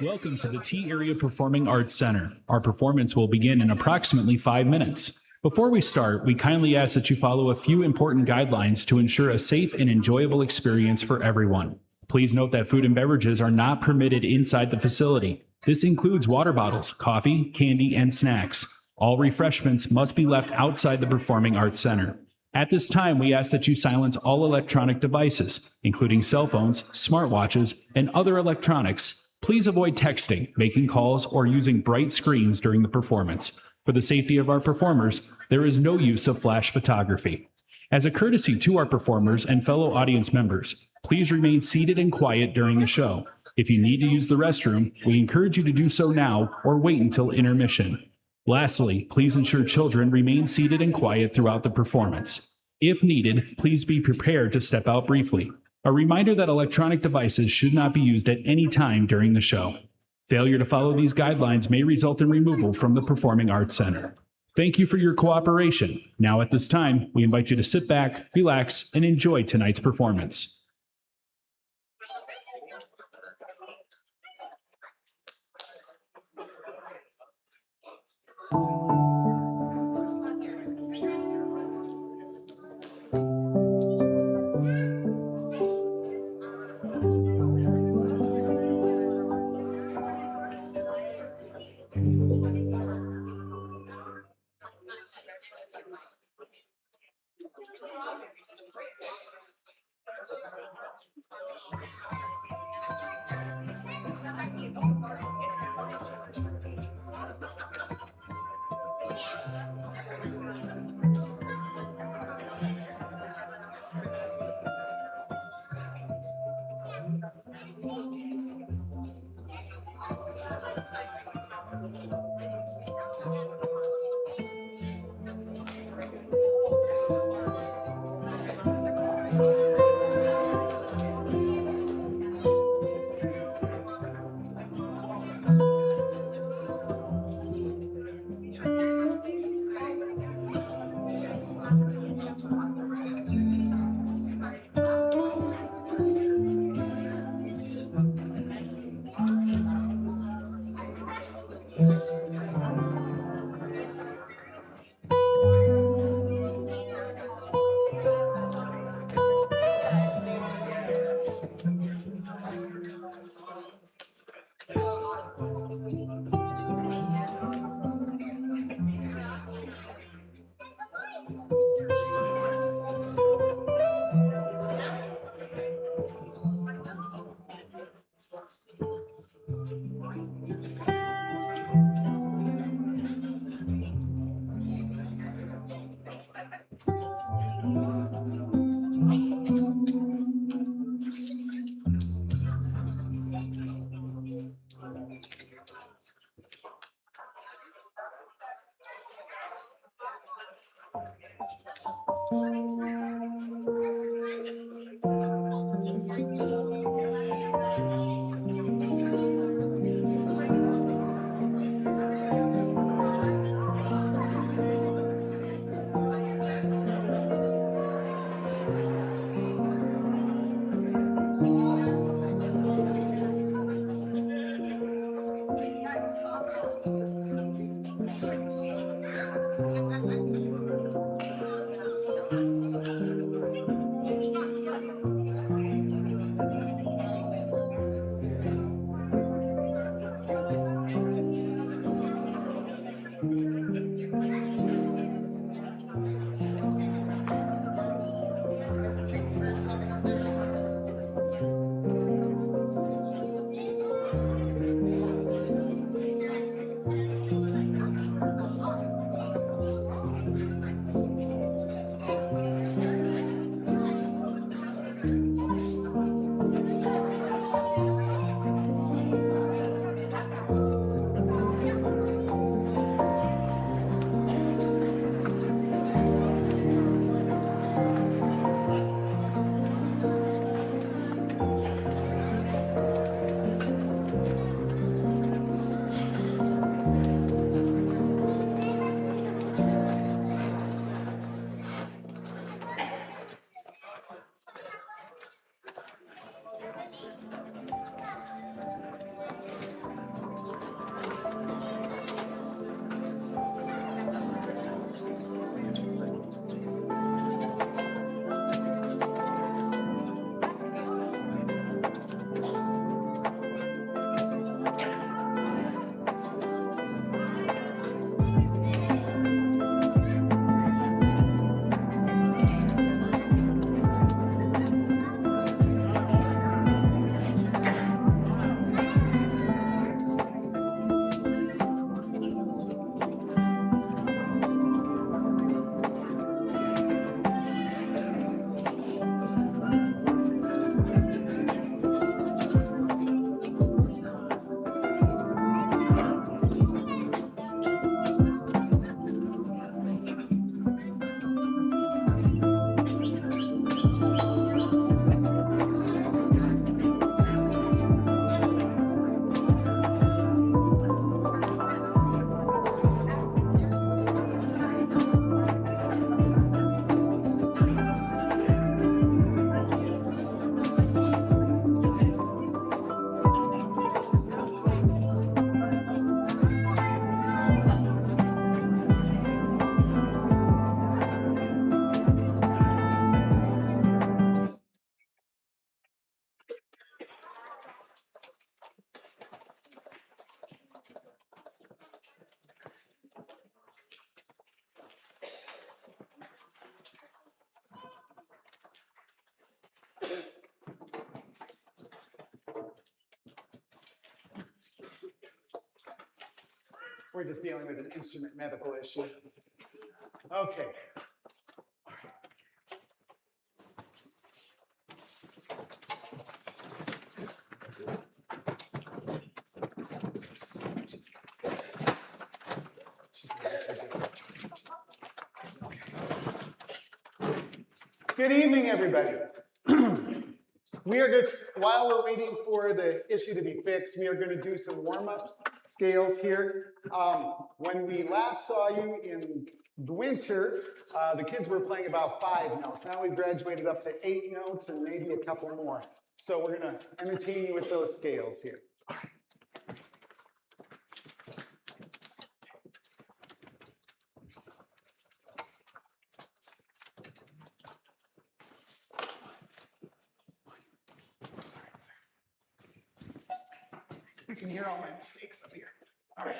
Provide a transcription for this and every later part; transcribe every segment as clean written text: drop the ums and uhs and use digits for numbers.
Welcome to the T Area Performing Arts Center. Our performance will begin in approximately 5 minutes. Before we start, we kindly ask that you follow a few important guidelines to ensure a safe and enjoyable experience for everyone. Please note that food and beverages are not permitted inside the facility. This includes water bottles, coffee, candy, and snacks. All refreshments must be left outside the Performing Arts Center. At this time, we ask that you silence all electronic devices, including cell phones, smartwatches, and other electronics. Please avoid texting, making calls, or using bright screens during the performance. For the safety of our performers, there is no use of flash photography. As a courtesy to our performers and fellow audience members, please remain seated and quiet during the show. If you need to use the restroom, we encourage you to do so now or wait until intermission. Lastly, please ensure children remain seated and quiet throughout the performance. If needed, please be prepared to step out briefly. A reminder that electronic devices should not be used at any time during the show. Failure to follow these guidelines may result in removal from the Performing Arts Center. Thank you for your cooperation. Now at this time, we invite you to sit back, relax, and enjoy tonight's performance. We're just dealing with an instrument medical issue. Okay. Good evening, everybody. We are just, while we're waiting for the issue to be fixed, we are going to do some warm-up scales here. When we last saw you in the winter, the kids were playing about 5 notes. Now we've graduated up to 8 notes and maybe a couple more. So we're going to entertain you with those scales here. You can hear all my mistakes up here. All right.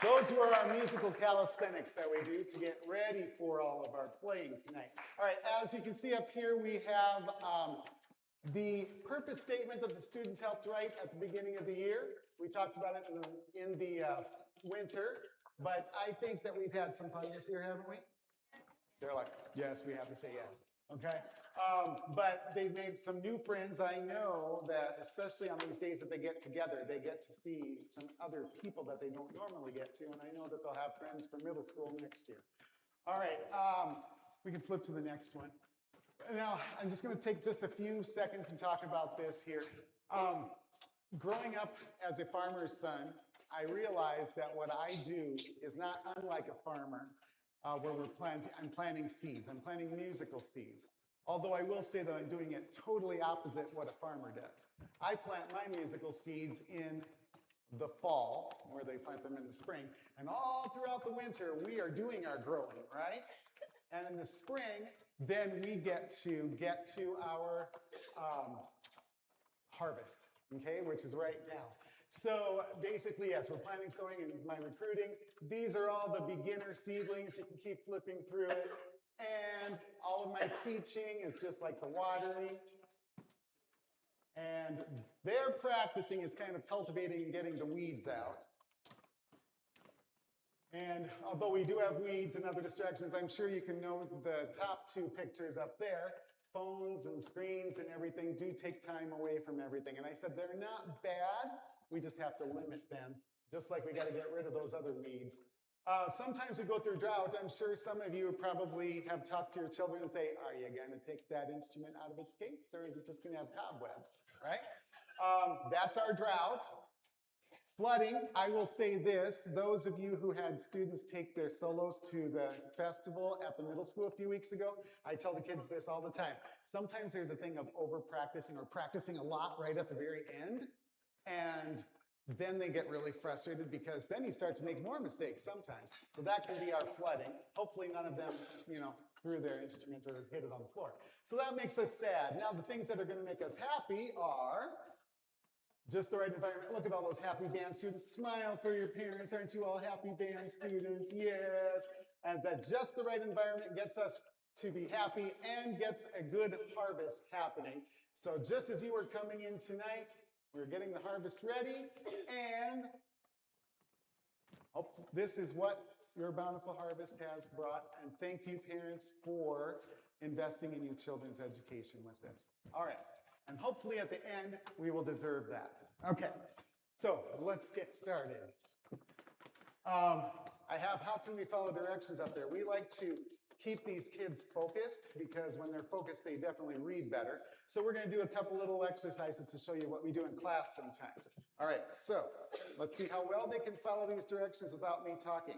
Those were our musical calisthenics that we do to get ready for all of our playing tonight. All right, as you can see up here, we have the purpose statement that the students helped write at the beginning of the year. We talked about it in the winter, but I think that we've had some fun this year, haven't we? They're like, yes, we have to say yes. Okay. But they've made some new friends. I know that especially on these days that they get together, they get to see some other people that they don't normally get to. And I know that they'll have friends from middle school next year. All right. We can flip to the next one. Now, I'm just going to take just a few seconds and talk about this here. Growing up as a farmer's son, I realized that what I do is not unlike a farmer. Where I'm planting seeds. I'm planting musical seeds. Although I will say that I'm doing it totally opposite what a farmer does. I plant my musical seeds in the fall, where they plant them in the spring. And all throughout the winter, we are doing our growing, right? And in the spring, then we get to our harvest, okay, which is right now. So basically, yes, we're planting, sowing, and my recruiting. These are all the beginner seedlings. You can keep flipping through it. And all of my teaching is just like the watering. And their practicing is kind of cultivating and getting the weeds out. And although we do have weeds and other distractions, I'm sure you can note the top two pictures up there. Phones and screens and everything do take time away from everything. And I said they're not bad, we just have to limit them, just like we got to get rid of those other weeds. Sometimes we go through drought. I'm sure some of you probably have talked to your children and say, are you going to take that instrument out of its case, or is it just going to have cobwebs, right? That's our drought. Flooding, I will say this, those of you who had students take their solos to the festival at the middle school a few weeks ago, I tell the kids this all the time. Sometimes there's a thing of over-practicing or practicing a lot right at the very end, and then they get really frustrated because then you start to make more mistakes sometimes. So that can be our flooding. Hopefully none of them, threw their instrument or hit it on the floor. So that makes us sad. Now the things that are going to make us happy are just the right environment. Look at all those happy band students. Smile for your parents. Aren't you all happy band students? Yes. And that just the right environment gets us to be happy and gets a good harvest happening. So just as you were coming in tonight, we're getting the harvest ready, and this is what your bountiful harvest has brought. And thank you, parents, for investing in your children's education with this. All right. And hopefully at the end, we will deserve that. Okay, so let's get started. I have how can we follow directions up there. We like to keep these kids focused because when they're focused, they definitely read better. So we're going to do a couple little exercises to show you what we do in class sometimes. All right, so let's see how well they can follow these directions without me talking.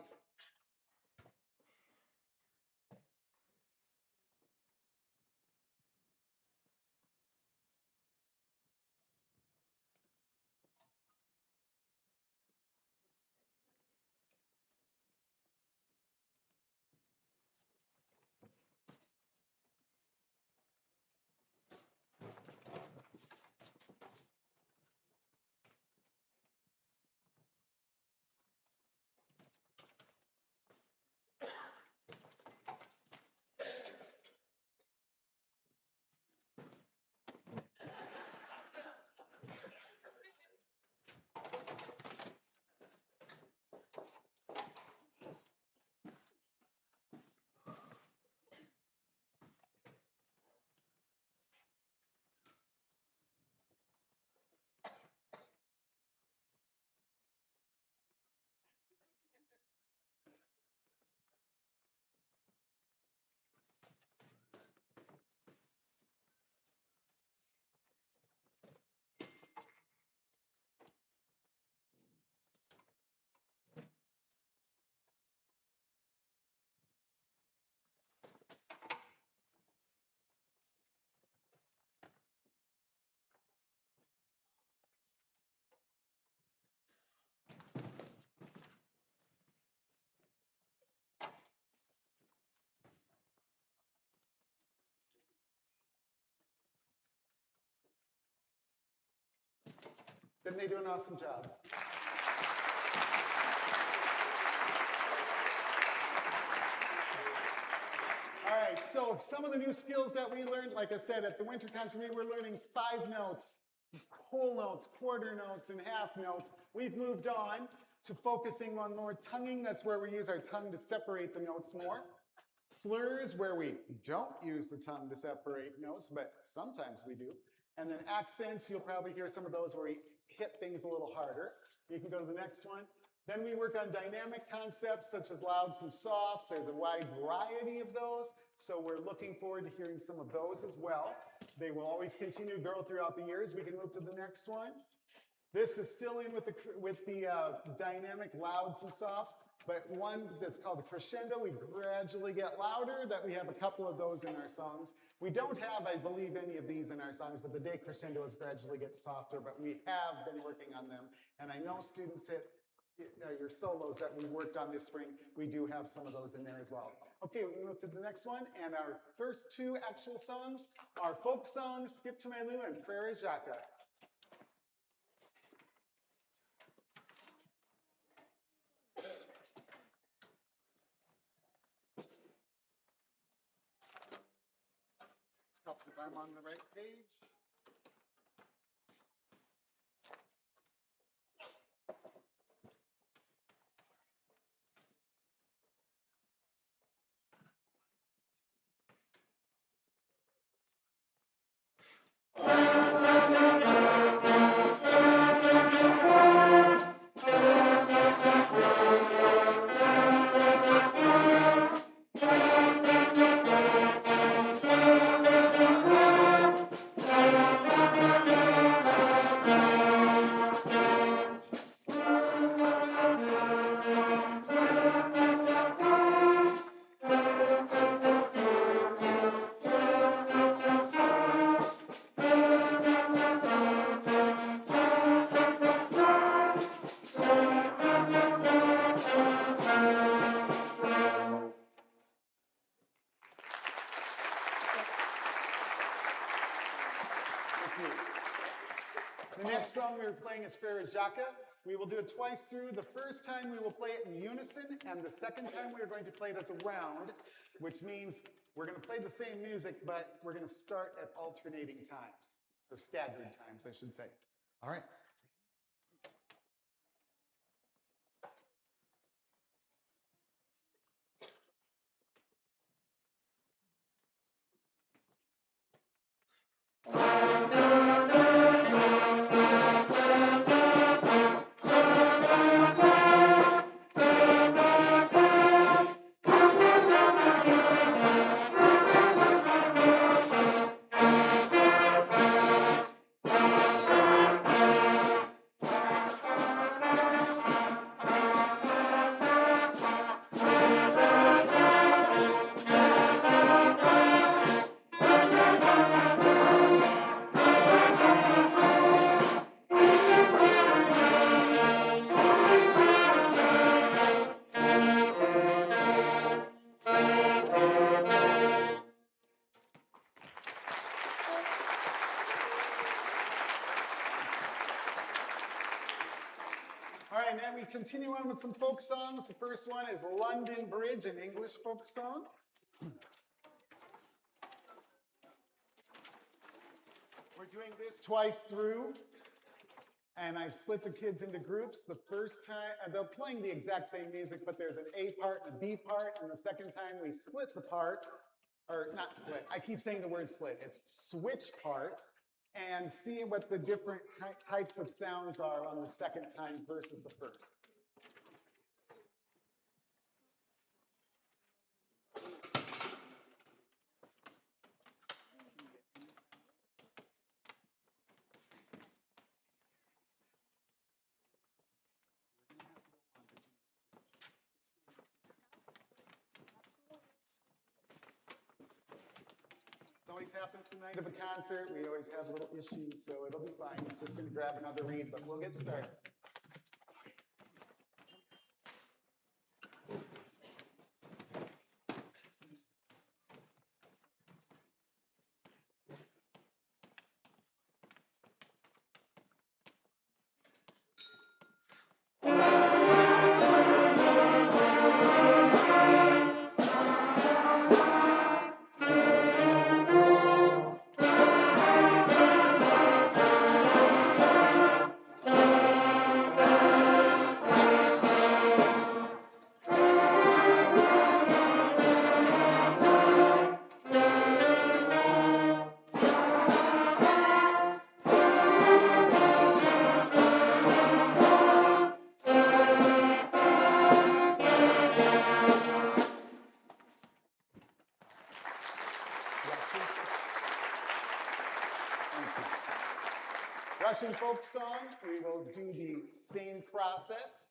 Didn't they do an awesome job? All right, so some of the new skills that we learned, like I said, at the winter concert, we're learning 5 notes, whole notes, quarter notes, and half notes. We've moved on to focusing on more tonguing. That's where we use our tongue to separate the notes more. Slurs, where we don't use the tongue to separate notes, but sometimes we do. And then accents, you'll probably hear some of those where we hit things a little harder. You can go to the next one. Then we work on dynamic concepts such as louds and softs. There's a wide variety of those, so we're looking forward to hearing some of those as well. They will always continue to grow throughout the years. We can move to the next one. This is still in with the dynamic louds and softs, but one that's called the crescendo. We gradually get louder, that we have a couple of those in our songs. We don't have, I believe, any of these in our songs, but the decrescendos gradually get softer, but we have been working on them. And I know students your solos that we worked on this spring, we do have some of those in there as well. Okay, we move to the next one, and our first two actual songs are folk songs, Skip to My Lou and Frere Jacques. Helps if I'm on the right page. The next song we are playing is Frere Jacques. We will do it twice through. The first time we will play it in unison, and the second time we are going to play it as a round, which means we're going to play the same music, but we're going to start at alternating times, or staggered times, I should say. All right. All right, and then we continue on with some folk songs. The first one is London Bridge, an English folk song. We're doing this twice through, and I've split the kids into groups. The first time, they're playing the exact same music, but there's an A part and a B part, and the second time we split the parts, or not split, I keep saying the word split, it's switch parts, and see what the different types of sounds are on the second time versus the first. This always happens the night of a concert. We always have little issues, so it'll be fine. It's just going to grab another read, but we'll get started. Russian folk song, we will do the same process.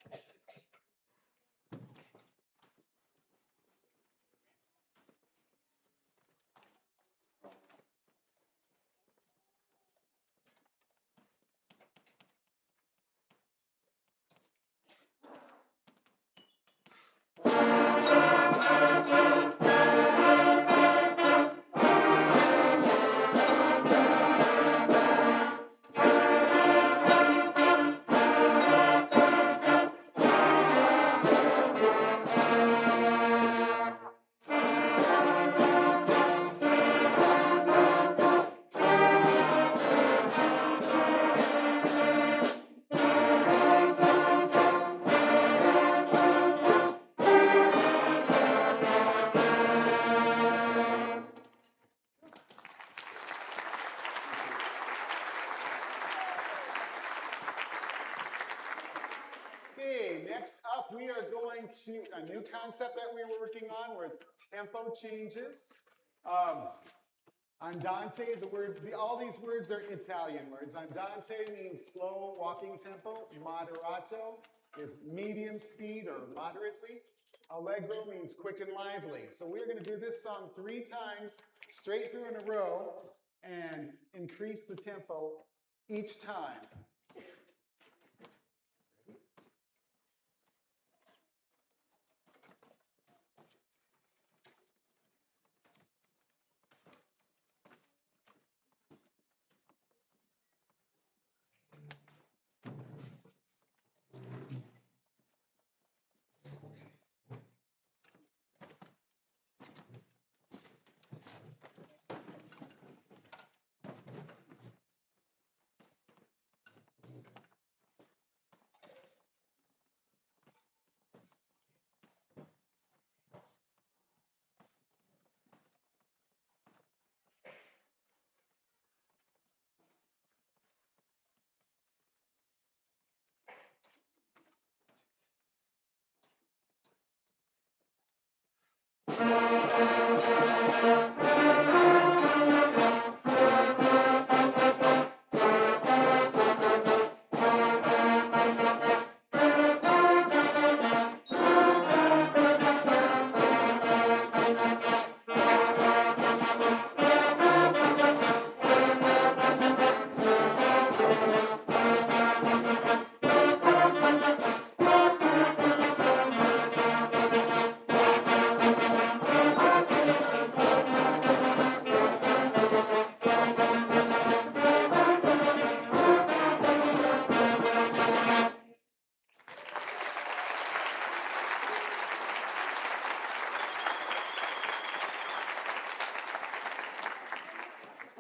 Okay, next up we are going to a new concept that we were working on where tempo changes. Andante, all these words are Italian words. Andante means slow walking tempo. Moderato is medium speed or moderately. Allegro means quick and lively. So we're going to do this song 3 times straight through in a row and increase the tempo each time.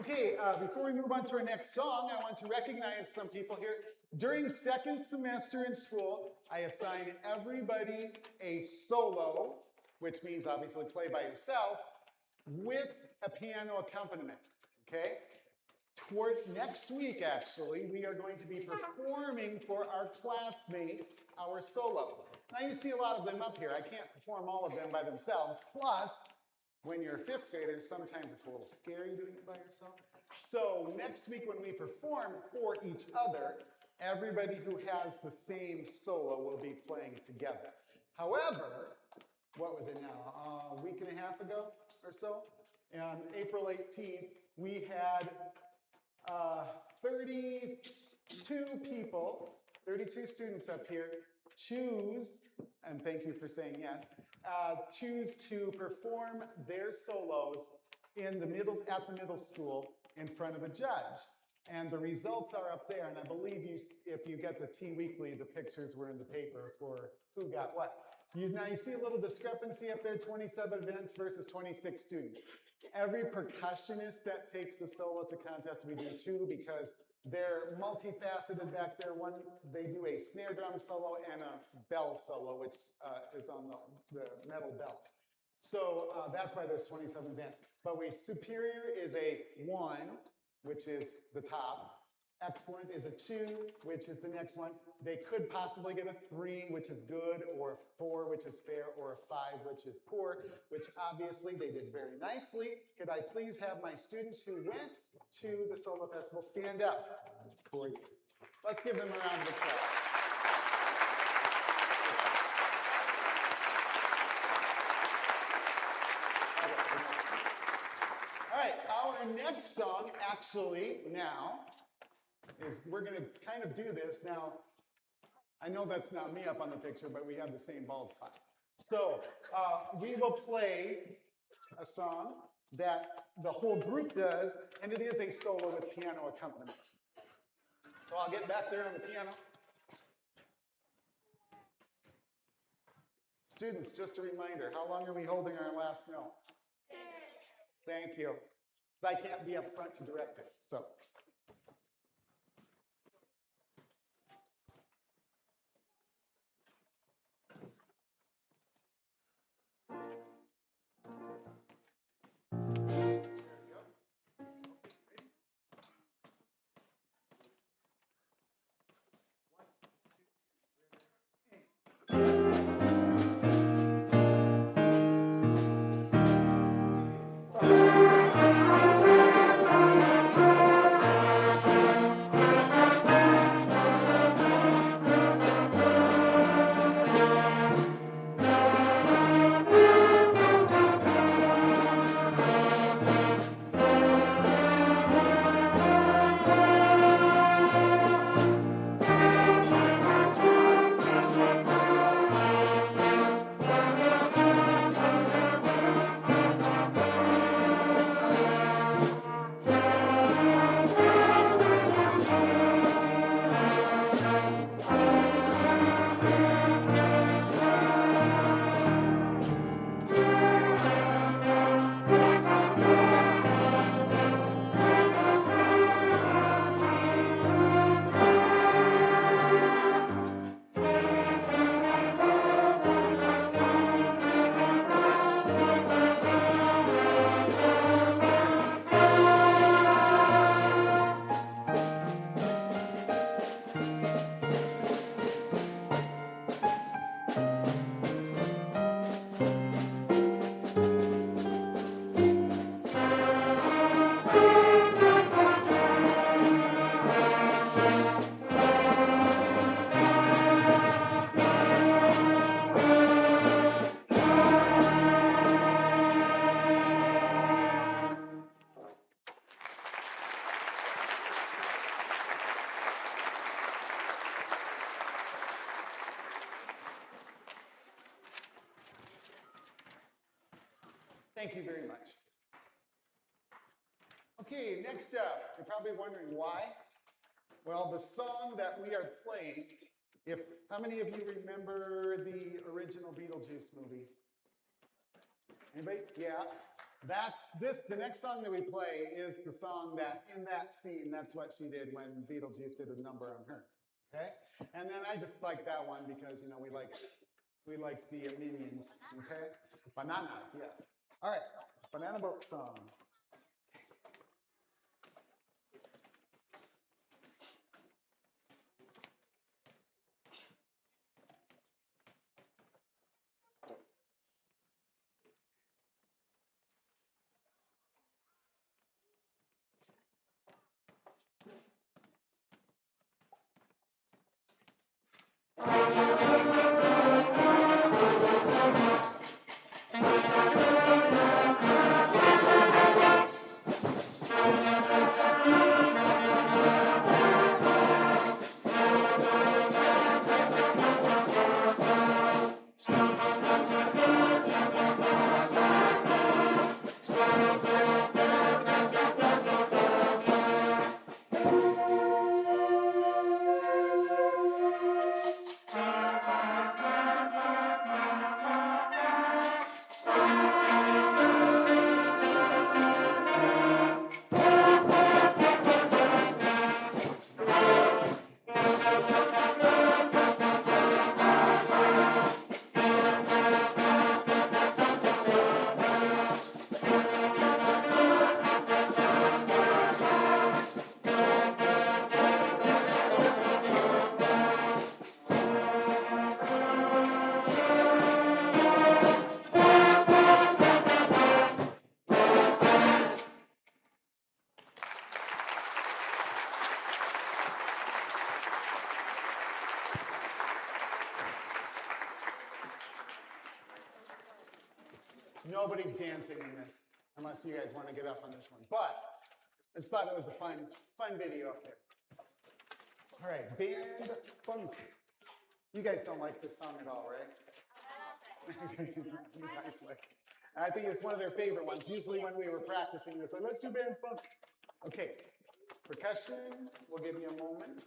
Okay, before we move on to our next song, I want to recognize some people here. During second semester in school, I assign everybody a solo, which means obviously play by yourself, with a piano accompaniment, okay? Toward next week, actually, we are going to be performing for our classmates our solos. Now you see a lot of them up here. I can't perform all of them by themselves. Plus, when you're a 5th grader, sometimes it's a little scary doing it by yourself. So next week when we perform for each other, everybody who has the same solo will be playing together. However, what was it now, a week and a half ago or so? On April 18th, we had 32 people, 32 students up here choose, and thank you for saying yes, choose to perform their solos at the middle school in front of a judge. And the results are up there, and I believe if you get the T Weekly, the pictures were in the paper for who got what. Now you see a little discrepancy up there, 27 events versus 26 students. Every percussionist that takes the solo to contest, we do 2 because they're multifaceted back there. One, they do a snare drum solo and a bell solo, which is on the metal bells. So that's why there's 27 bands. But superior is a 1, which is the top. Excellent is a 2, which is the next one. They could possibly get a 3, which is good, or a 4, which is fair, or a 5, which is poor, which obviously they did very nicely. Could I please have my students who went to the solo festival stand up for you? Let's give them a round of applause. All right, our next song actually now is, we're going to kind of do this. Now, I know that's not me up on the picture, but we have the same bald spot. So we will play a song that the whole group does, and it is a solo with piano accompaniment. So I'll get back there on the piano. Students, just a reminder, how long are we holding our last note? Thank you. I can't be up front to direct it, so. Thank you very much. Okay, next up, you're probably wondering why. Well, the song that we are playing, how many of you remember the original Beetlejuice movie? Anybody? Yeah. The next song that we play is the song that, in that scene, that's what she did when Beetlejuice did a number on her. Okay? And then I just like that one because, you know, we like the minions. Okay? Bananas, yes. All right, Banana Boat song. Nobody's dancing in this, unless you guys want to get up on this one. But I just thought it was a fun video up there. All right, band funk. You guys don't like this song at all, right? You guys like. I think it's one of their favorite ones. Usually when we were practicing, it's like, let's do band funk. Okay, percussion. We'll give you a moment.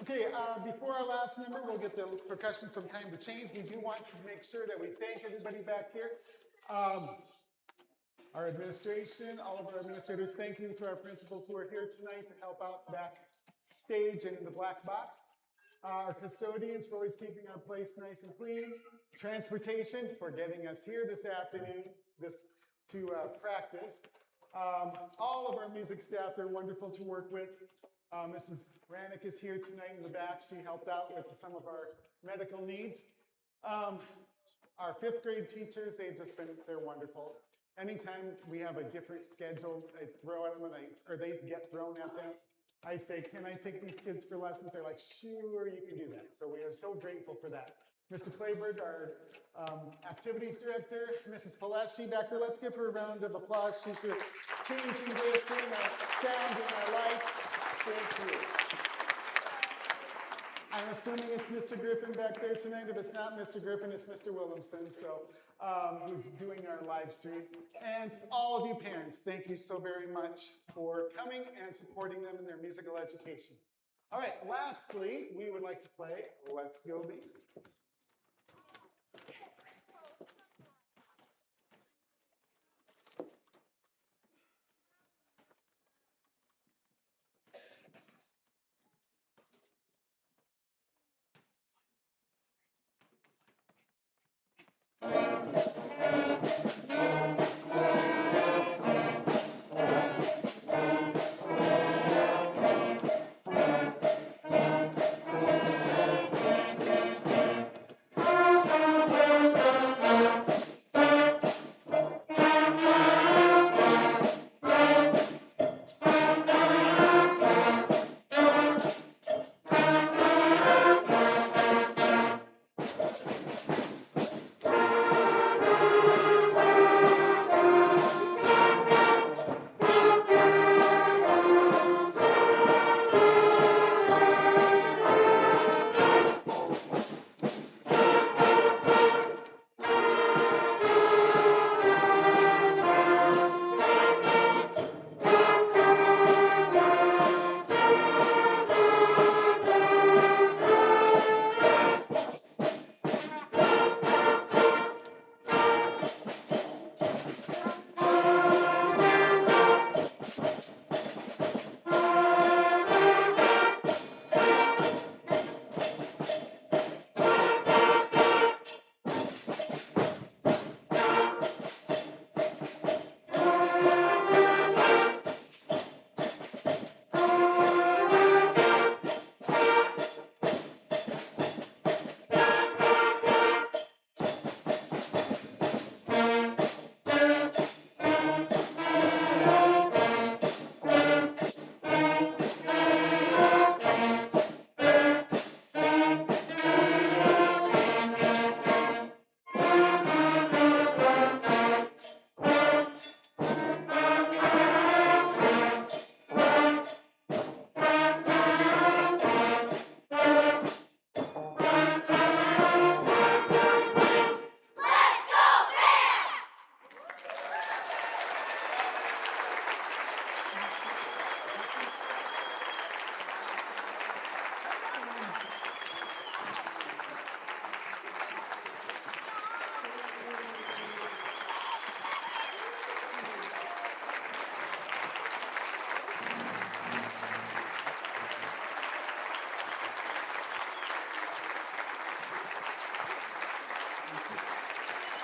Okay, before our last number, we'll get the percussion some time to change. We do want to make sure that we thank everybody back here. Our administration, all of our administrators, thank you to our principals who are here tonight to help out backstage and in the black box. Our custodians for always keeping our place nice and clean. Transportation for getting us here this afternoon to practice. All of our music staff, they're wonderful to work with. Mrs. Rannick is here tonight in the back. She helped out with some of our medical needs. Our fifth grade teachers, they're wonderful. Anytime we have a different schedule, they throw at them, or they get thrown at them. I say, can I take these kids for lessons? They're like, sure, you can do that. So we are so grateful for that. Mr. Clayberg, our activities director, Mrs. Palashi back there, let's give her a round of applause. She's just changing this, doing our sound, doing our lights. Thank you. I'm assuming it's Mr. Griffin back there tonight. If it's not Mr. Griffin, it's Mr. Williamson, so who's doing our live stream. And all of you parents, thank you so very much for coming and supporting them in their musical education. All right, lastly, we would like to play Let's Go Be.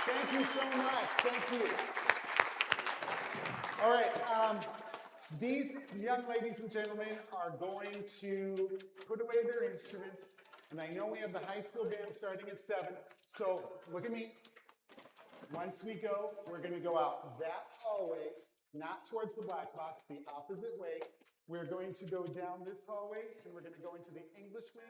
Thank you so much. Thank you. All right. These young ladies and gentlemen are going to put away their instruments. And I know we have the high school band starting at 7. So look at me. Once we go, we're going to go out that hallway, not towards the black box, the opposite way. We're going to go down this hallway, and we're going to go into the English wing.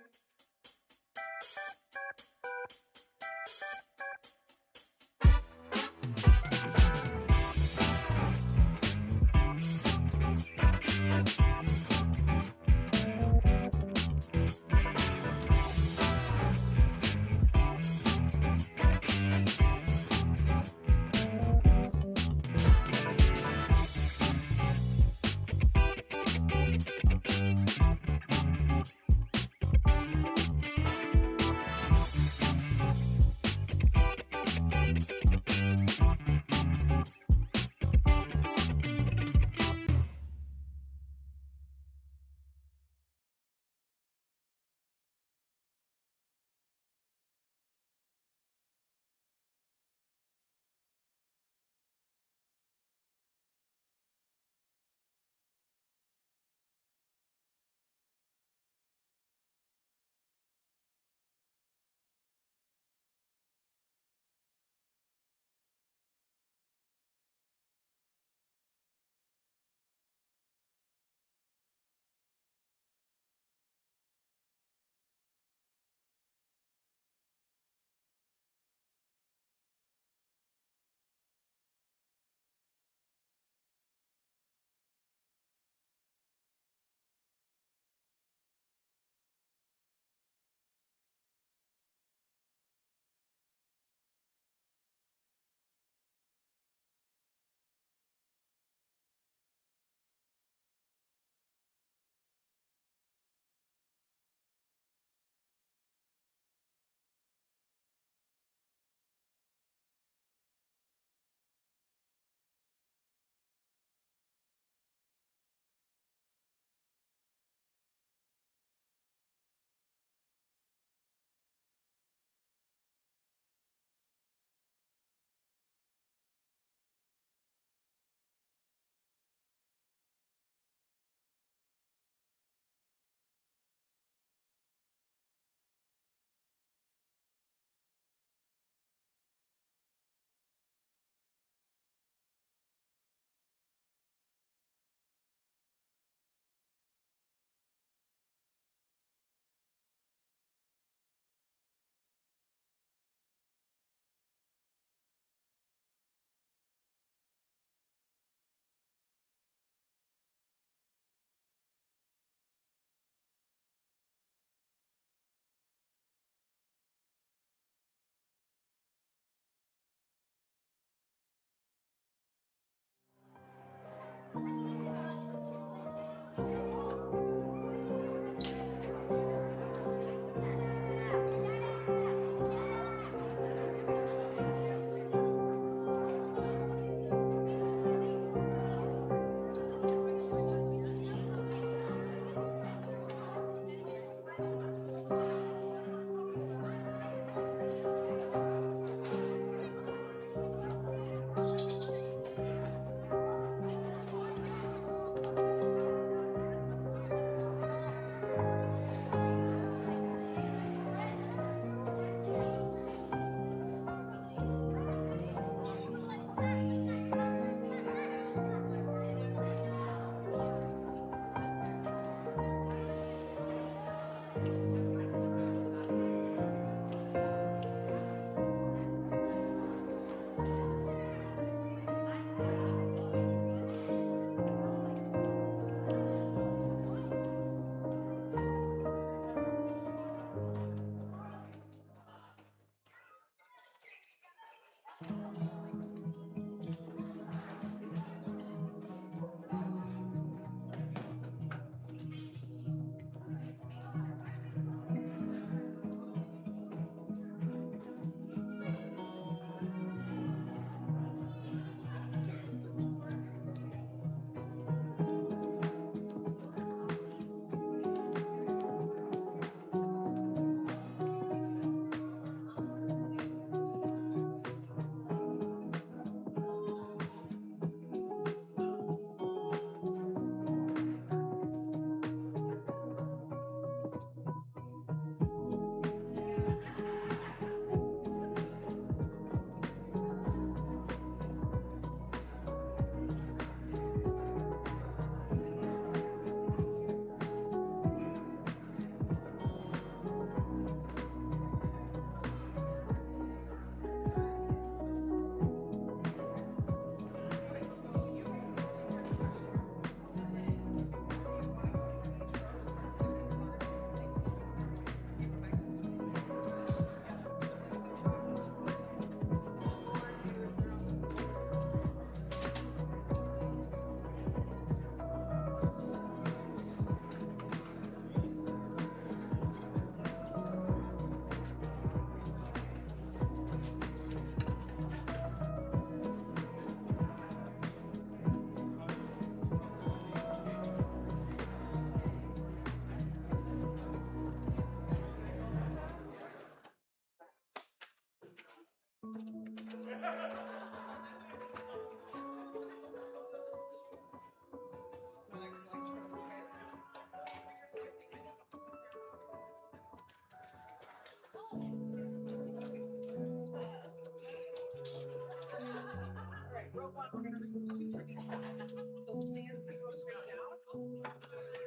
we're gonna do 2 for each side. So stands can go straight down.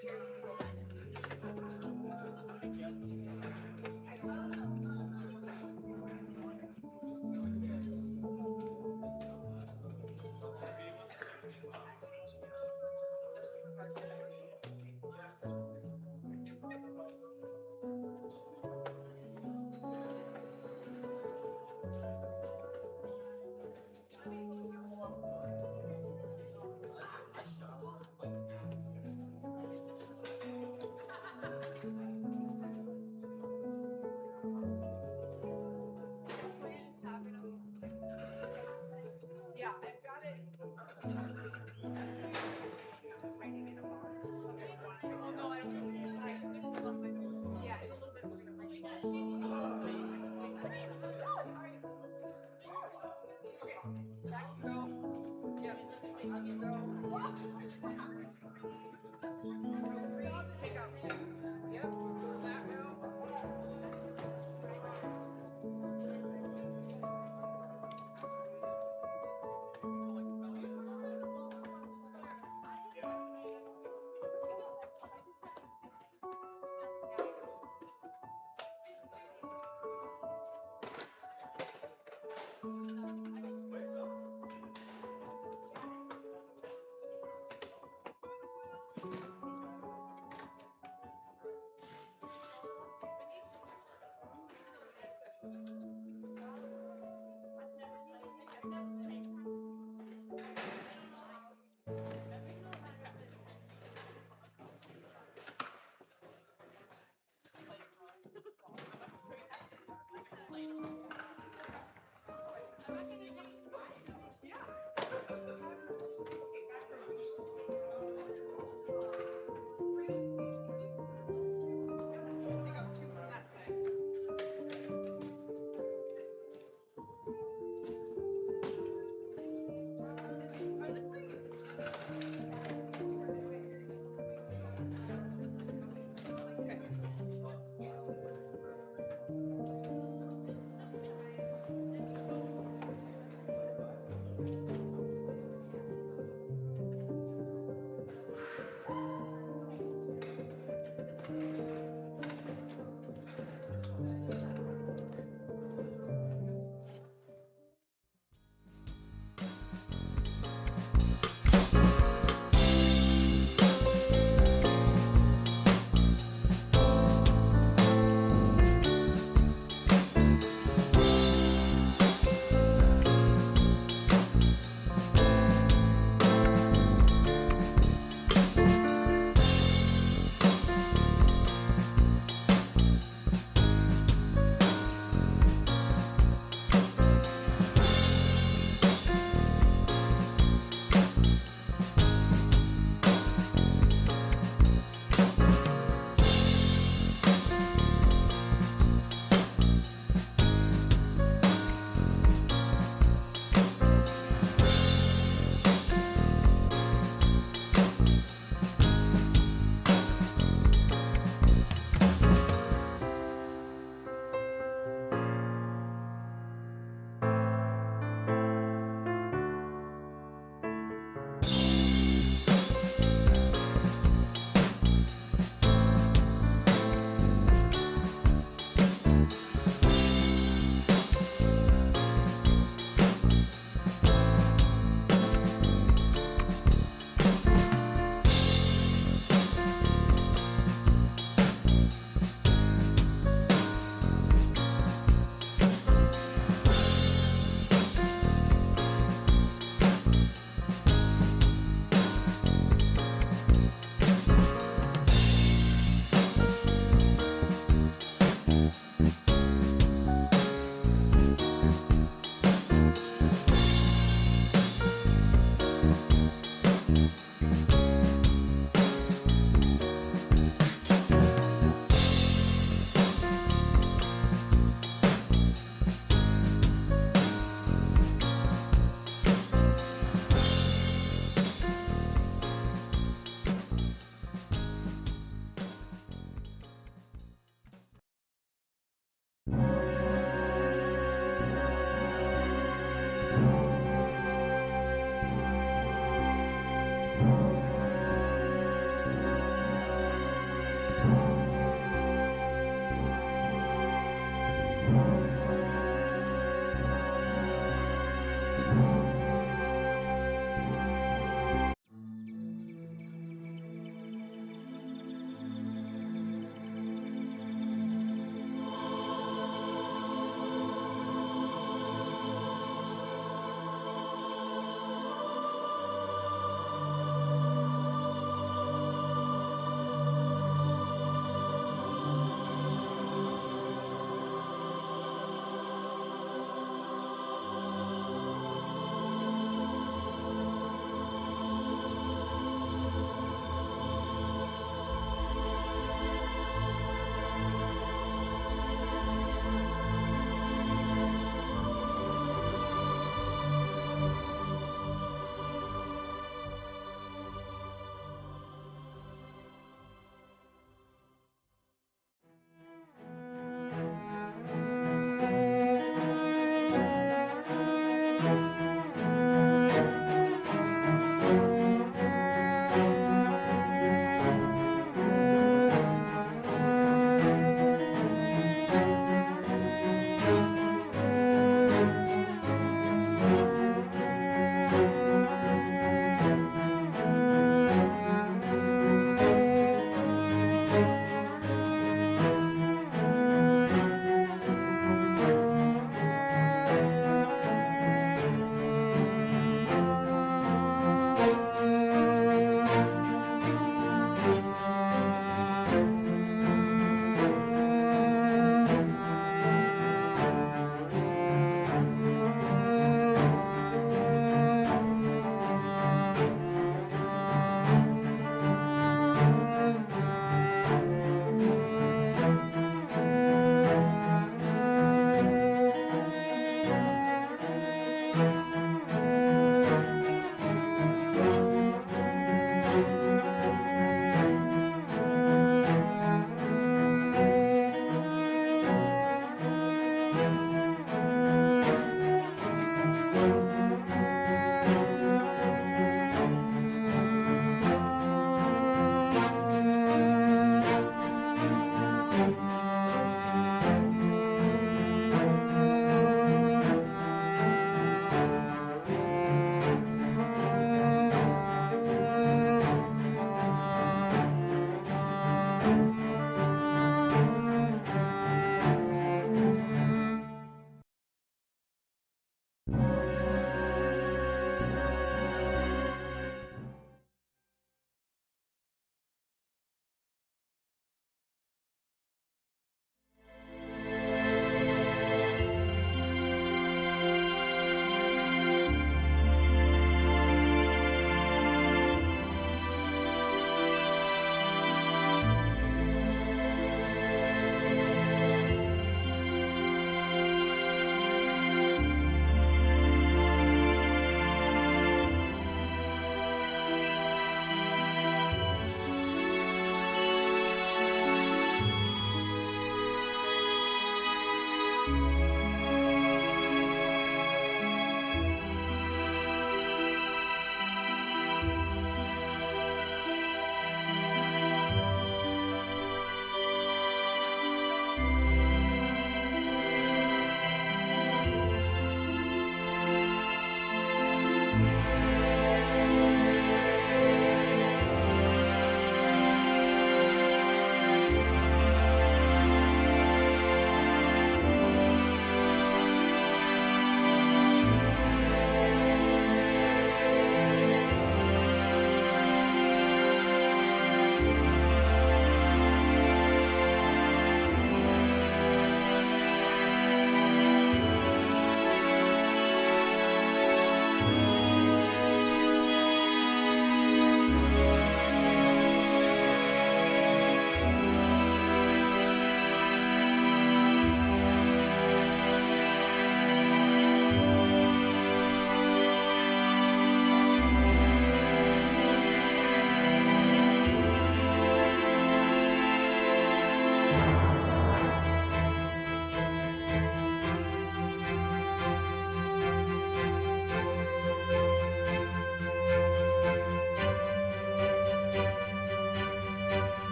Chairs can go back.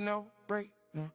never break. No.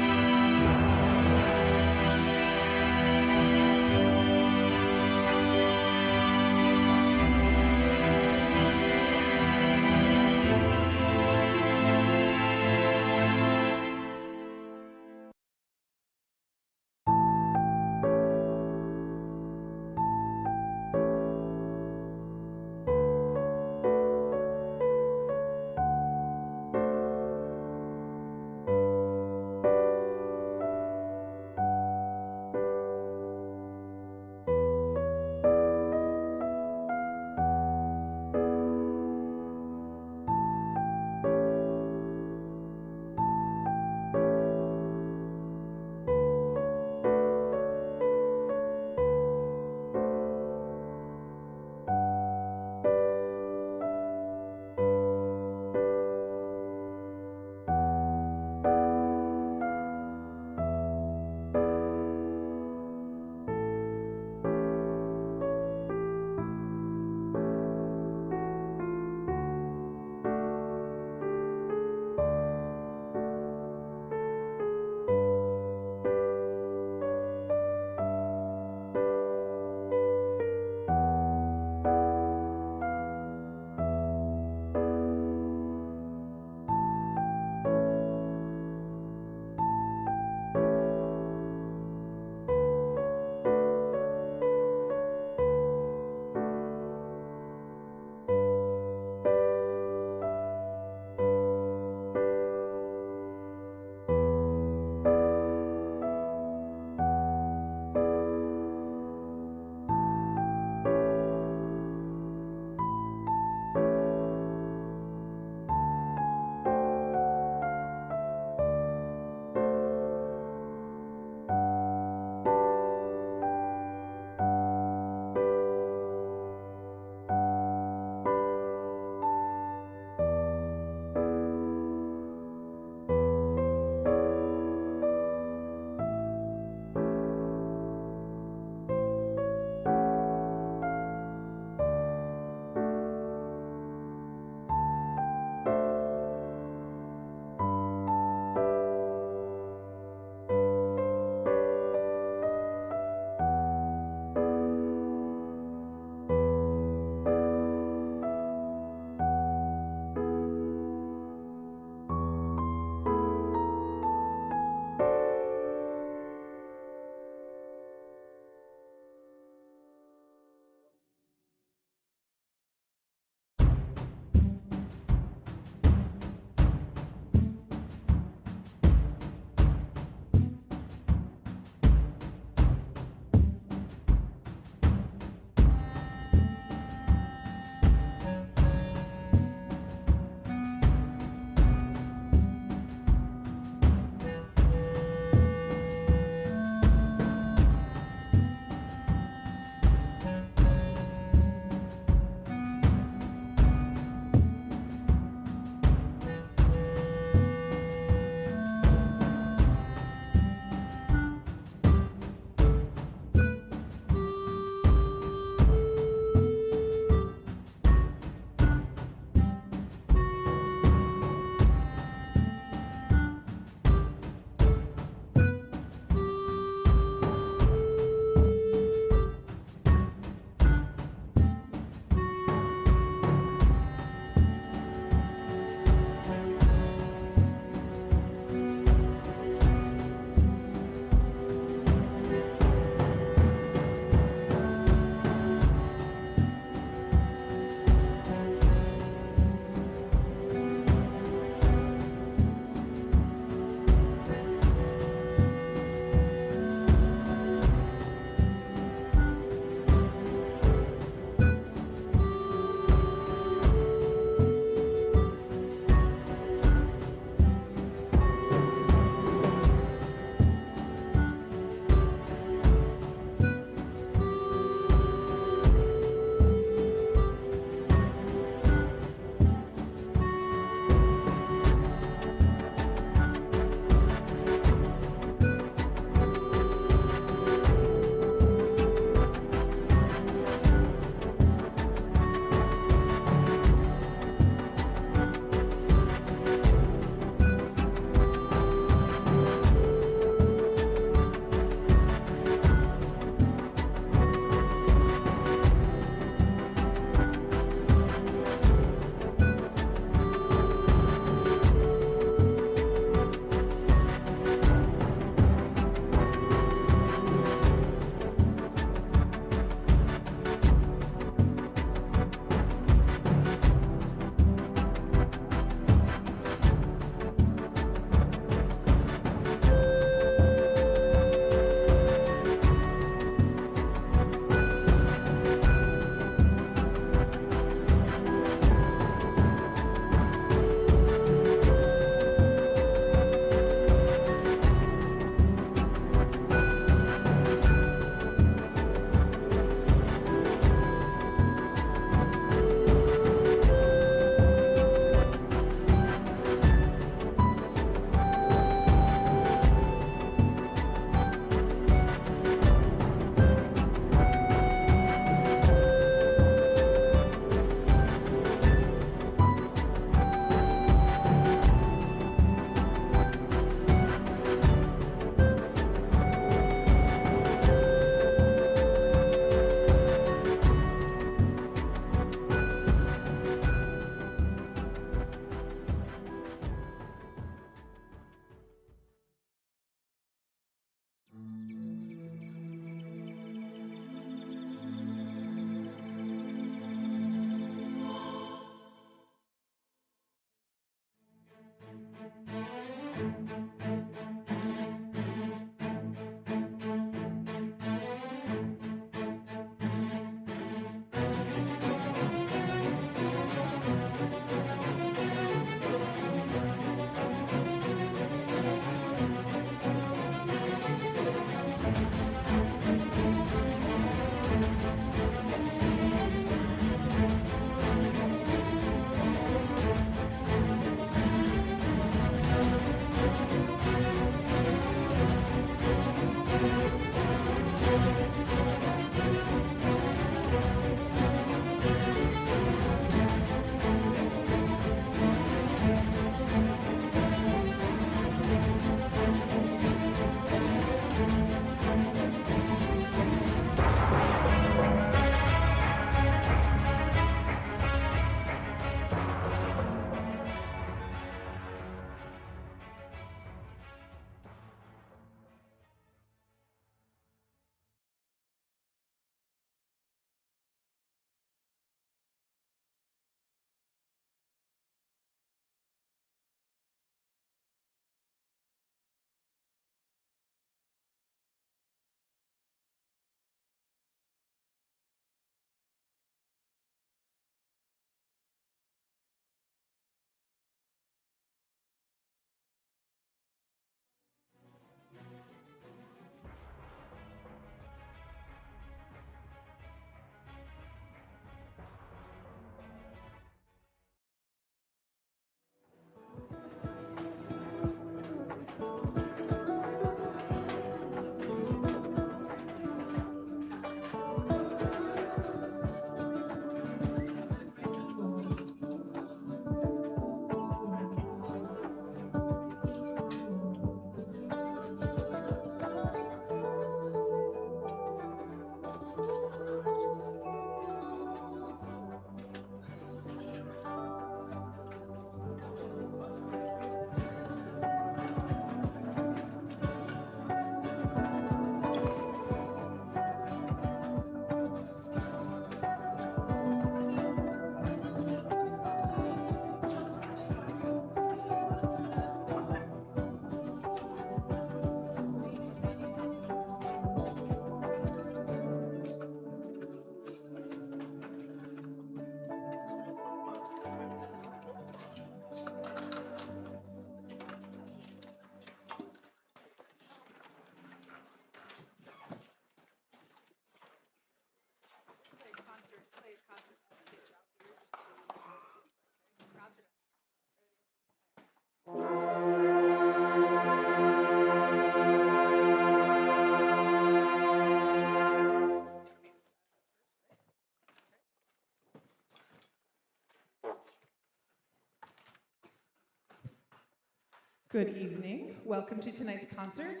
Good evening. Welcome to tonight's concert.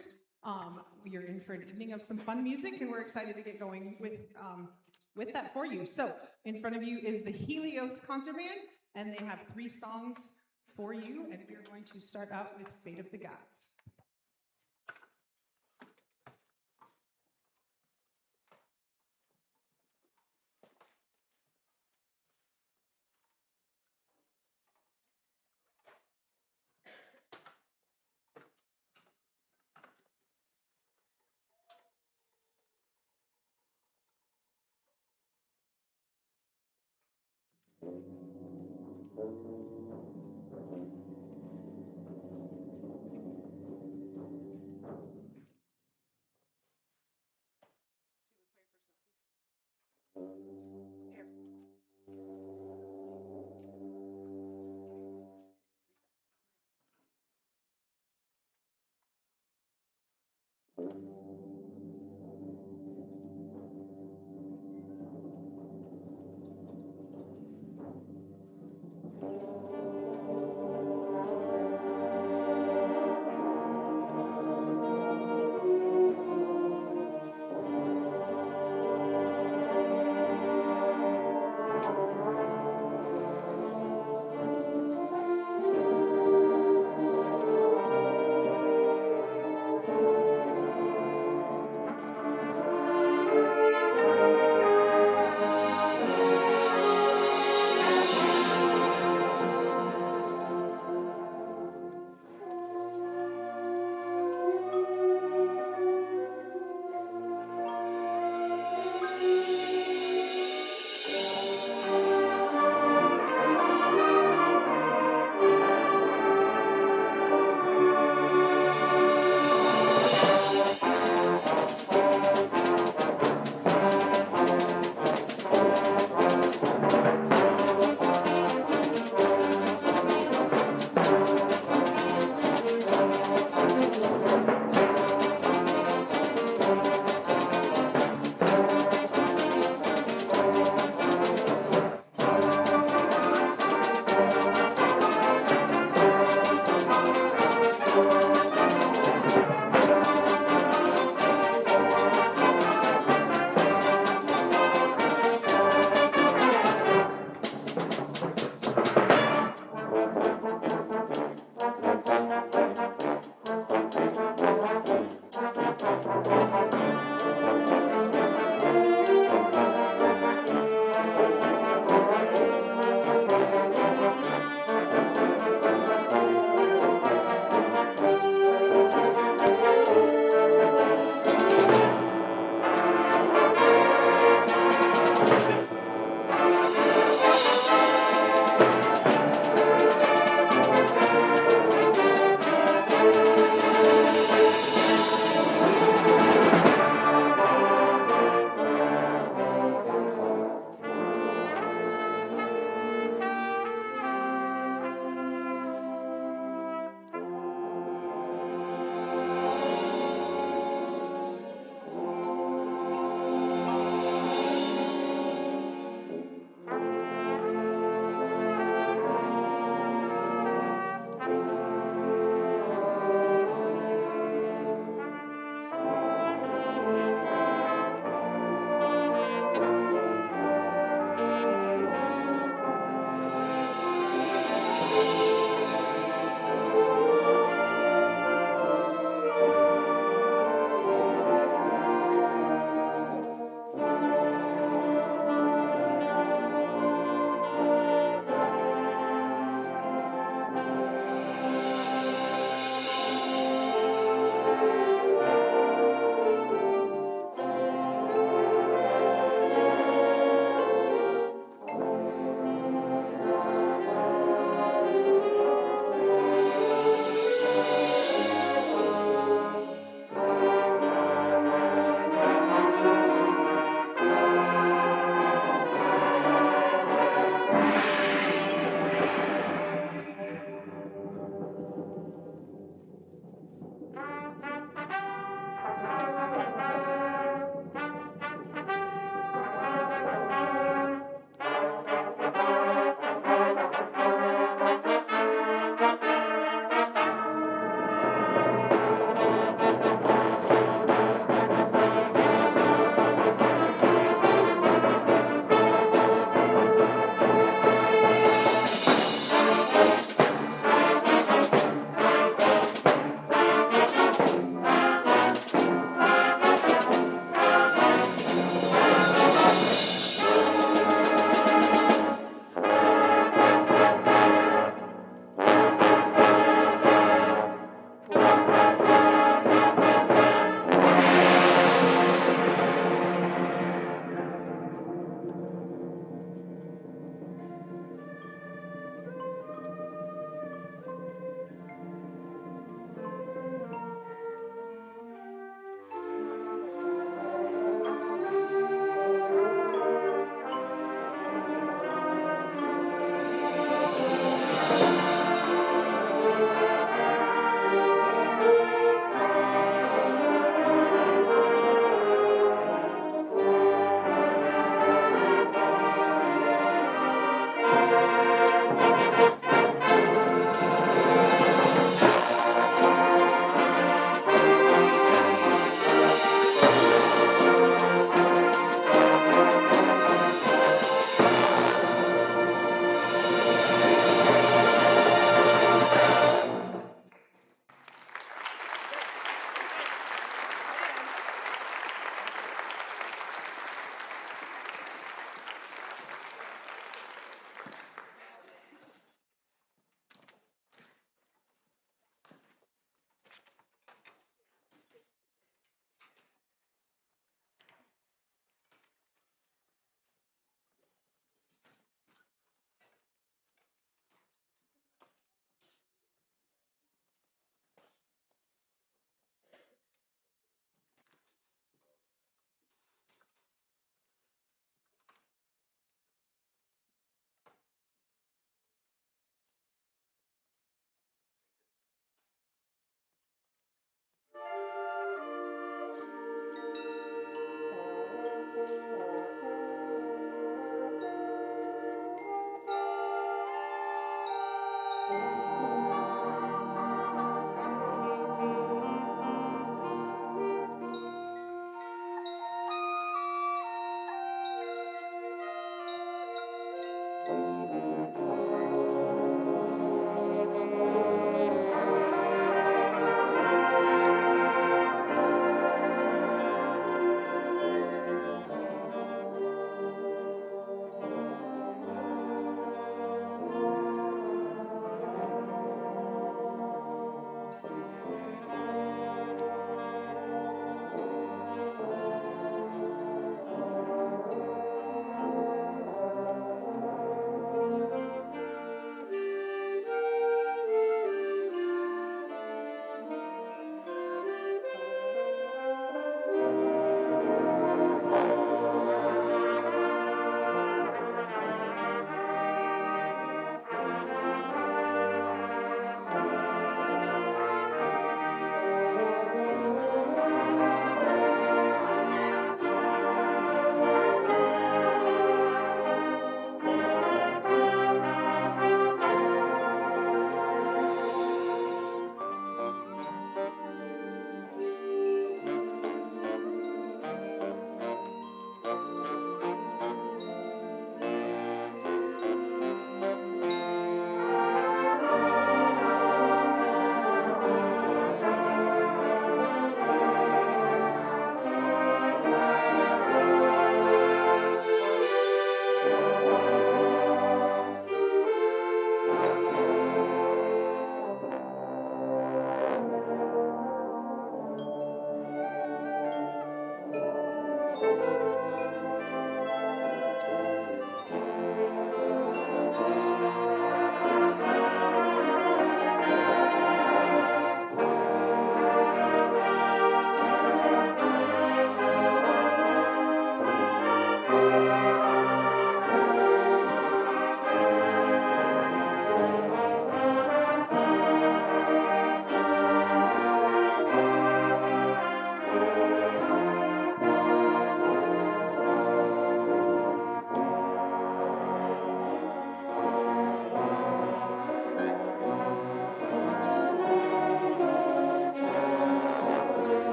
We are in for an evening of some fun music, and we're excited to get going with that for you. So, in front of you is the Helios Concert Band, and they have 3 songs for you, and we are going to start out with Fate of the Gods.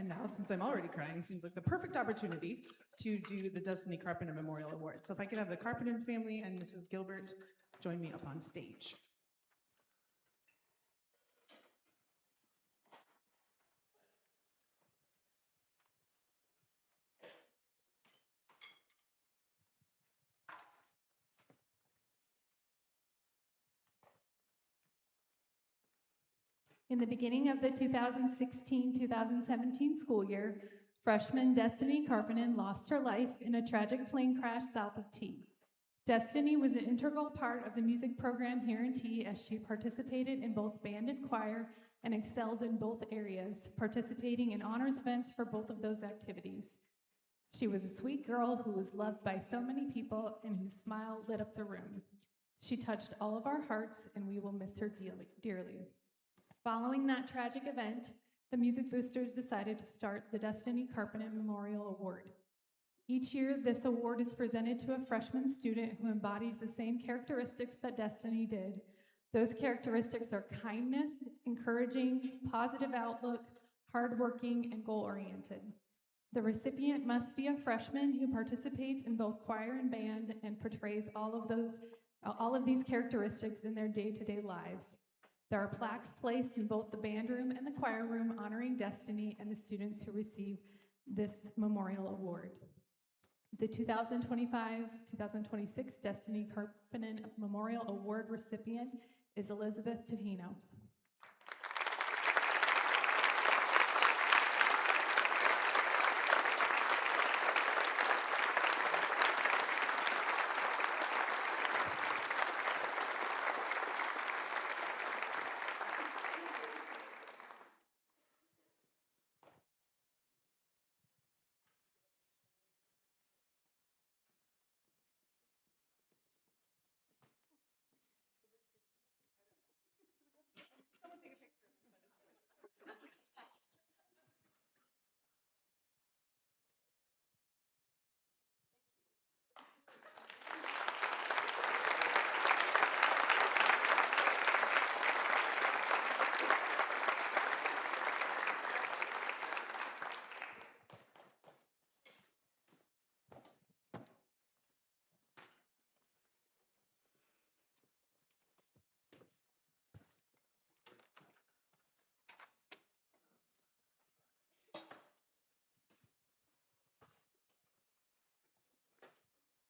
And now, since I'm already crying, seems like the perfect opportunity to do the Destiny Carpenter Memorial Award. So if I could have the Carpenter family and Mrs. Gilbert join me up on stage. In the beginning of the 2016-2017 school year, freshman Destiny Karpinen lost her life in a tragic plane crash south of T. Destiny was an integral part of the music program here in T as she participated in both band and choir and excelled in both areas, participating in honors events for both of those activities. She was a sweet girl who was loved by so many people and whose smile lit up the room. She touched all of our hearts, and we will miss her dearly. Following that tragic event, the Music Boosters decided to start the Destiny Karpinen Memorial Award. Each year, this award is presented to a freshman student who embodies the same characteristics that Destiny did. Those characteristics are kindness, encouraging, positive outlook, hardworking, and goal-oriented. The recipient must be a freshman who participates in both choir and band and portrays all of these characteristics in their day-to-day lives. There are plaques placed in both the band room and the choir room honoring Destiny and the students who receive this memorial award. The 2025-2026 Destiny Karpinen Memorial Award recipient is Elizabeth Tahino.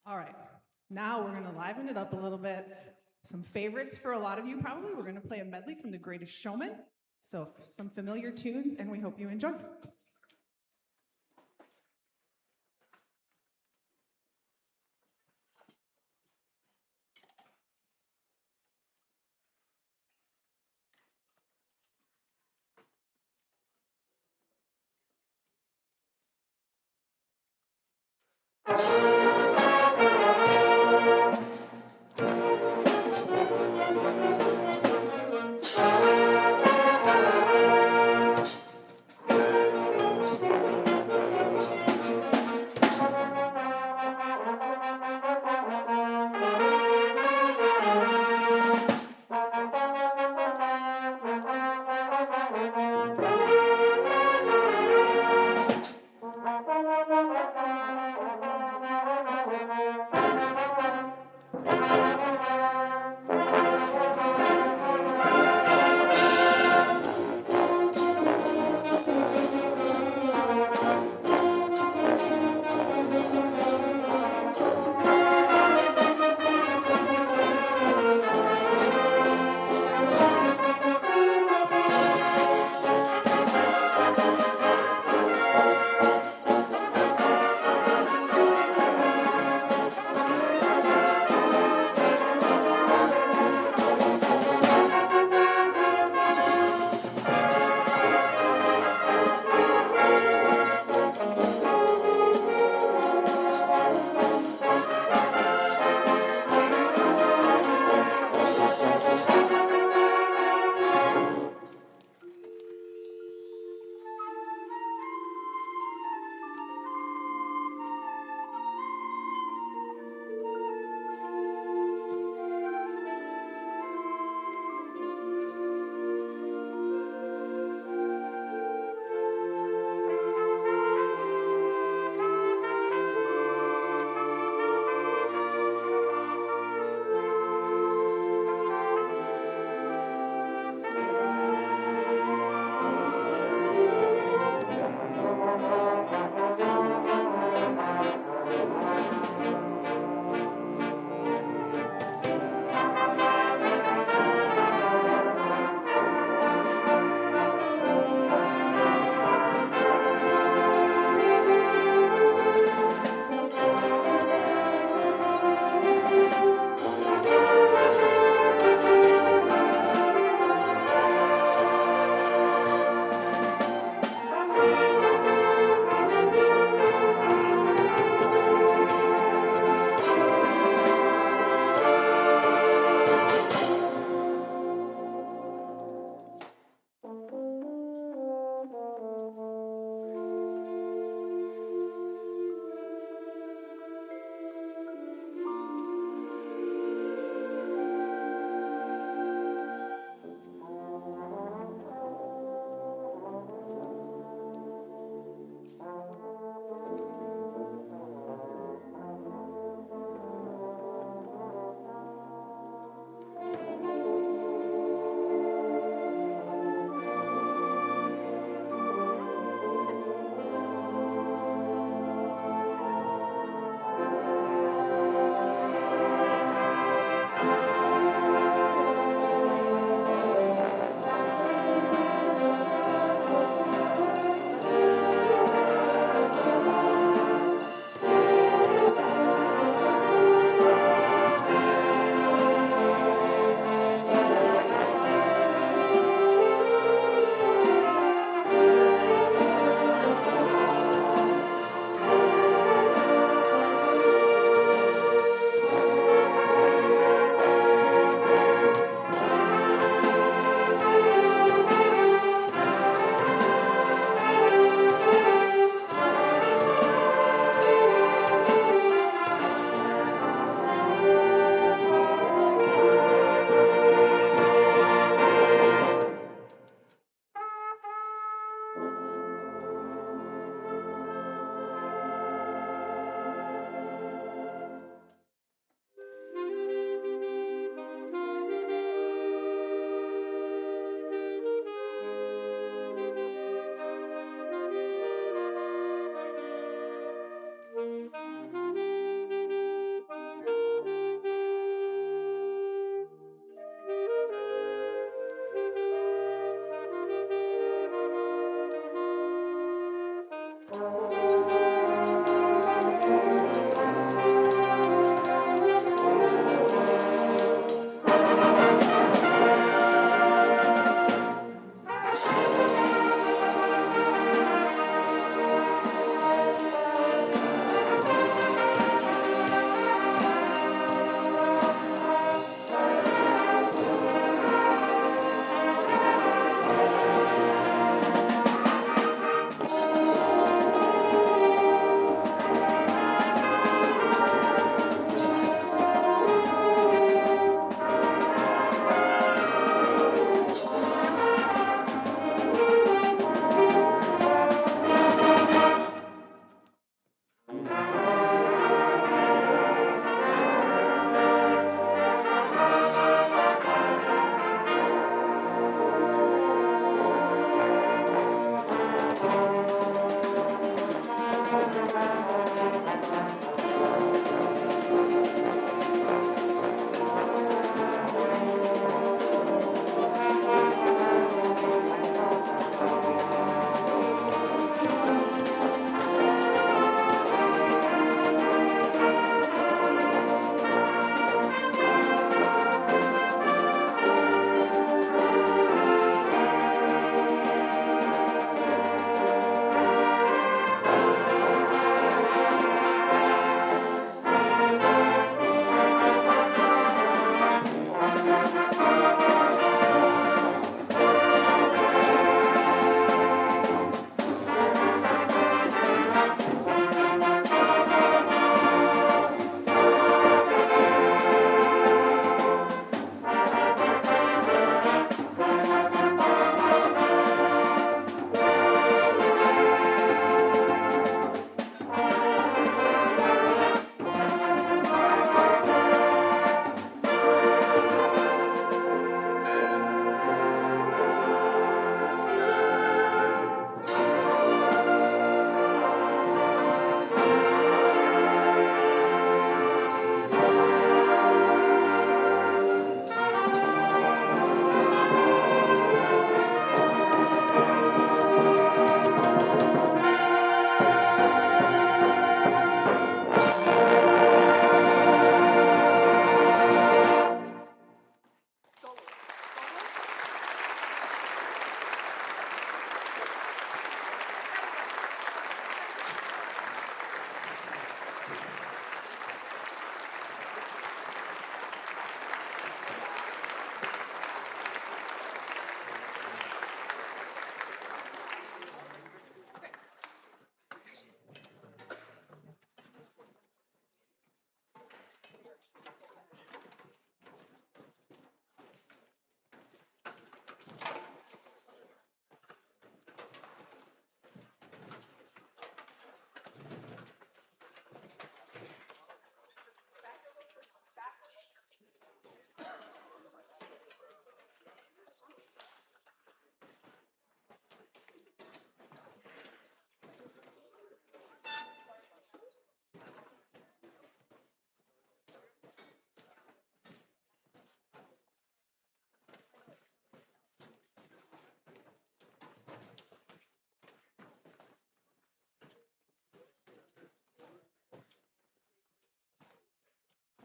All right, now we're gonna liven it up a little bit. Some favorites for a lot of you probably. We're gonna play a medley from The Greatest Showman. So some familiar tunes, and we hope you enjoy.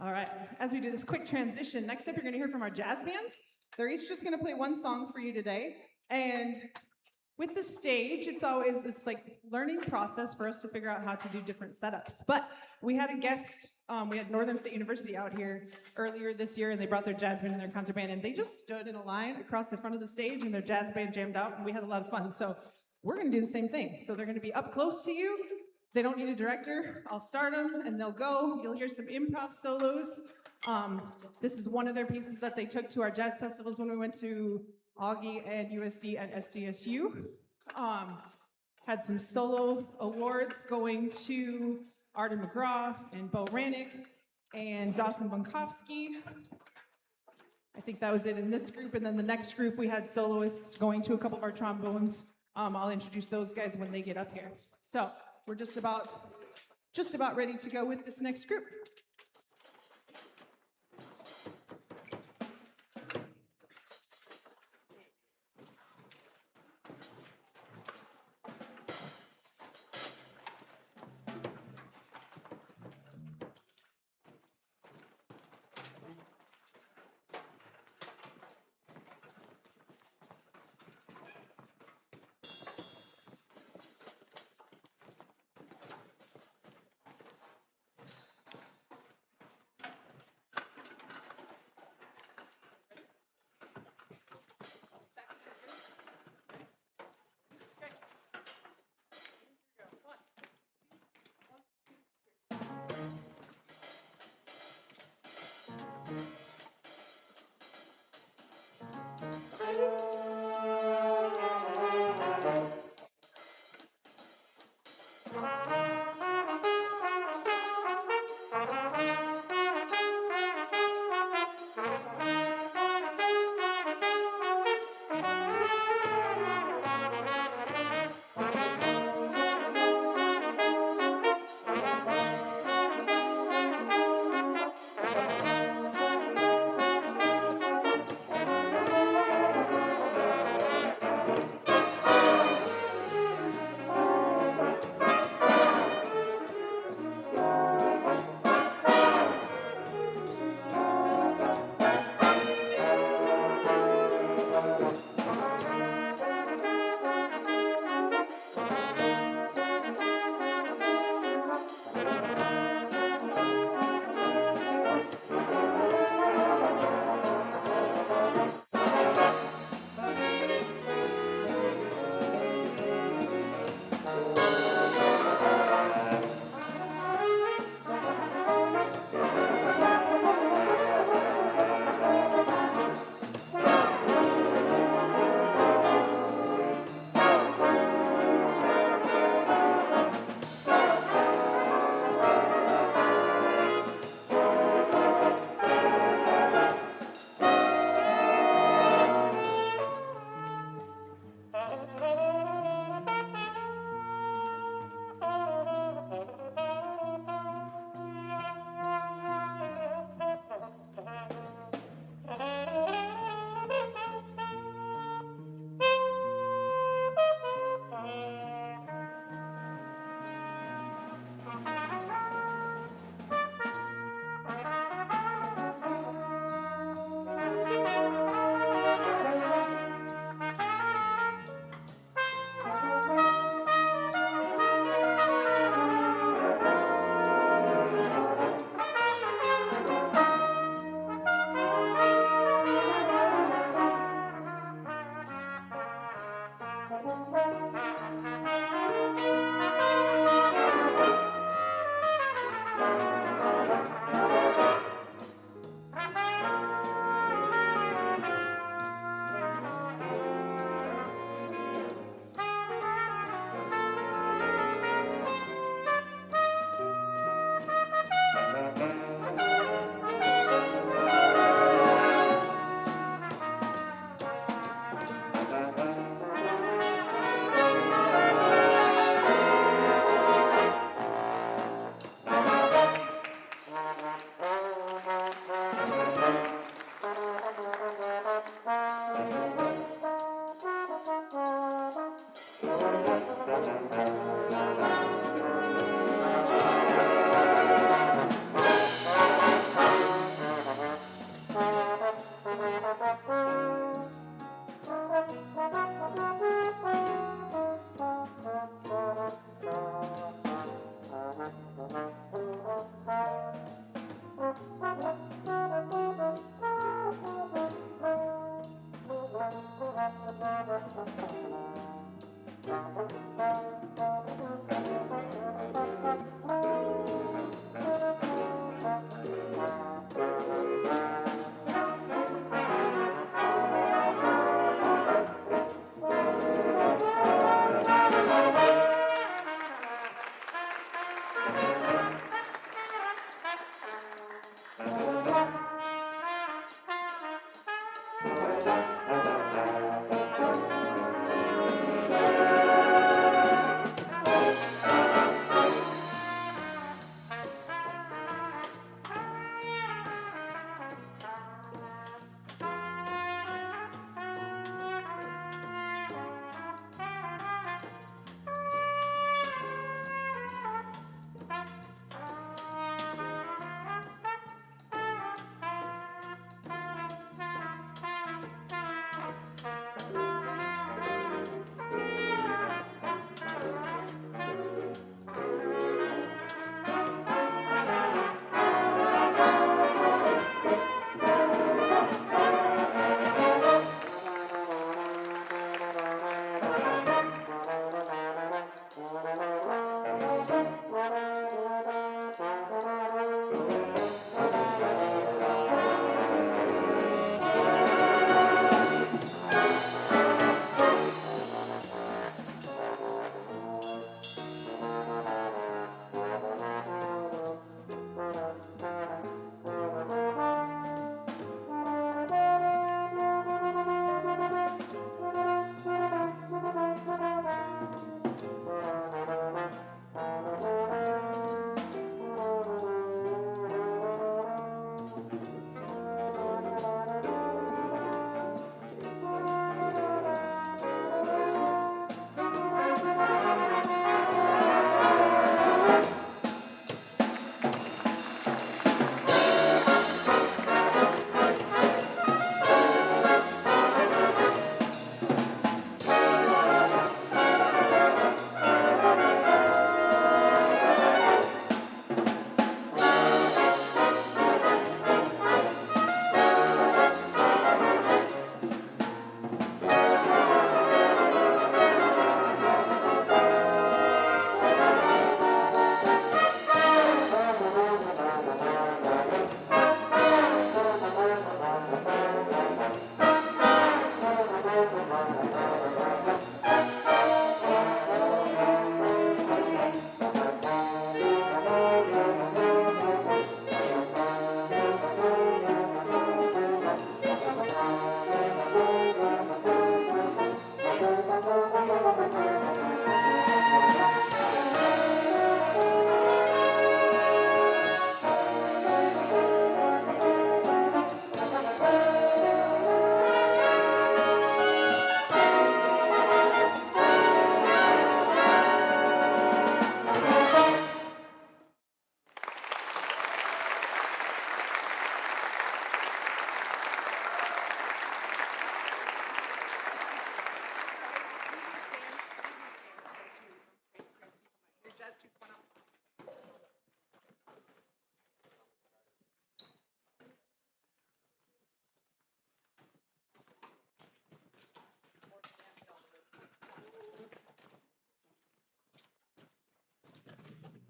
All right, as we do this quick transition, next up you're gonna hear from our jazz bands. They're each just gonna play one song for you today. And with the stage, it's like learning process for us to figure out how to do different setups. But we had a guest, we had Northern State University out here earlier this year, and they brought their jazz band and their concert band, and they just stood in a line across the front of the stage, and their jazz band jammed out, and we had a lot of fun. So we're gonna do the same thing. So they're gonna be up close to you. They don't need a director. I'll start them, and they'll go. You'll hear some improv solos. This is one of their pieces that they took to our jazz festivals when we went to Augie and USD and SDSU. Had some solo awards going to Arden McGraw and Bo Rannick and Dawson Bunkowski. I think that was it in this group. And then the next group, we had soloists going to a couple of our trombones. I'll introduce those guys when they get up here. So we're just about ready to go with this next group.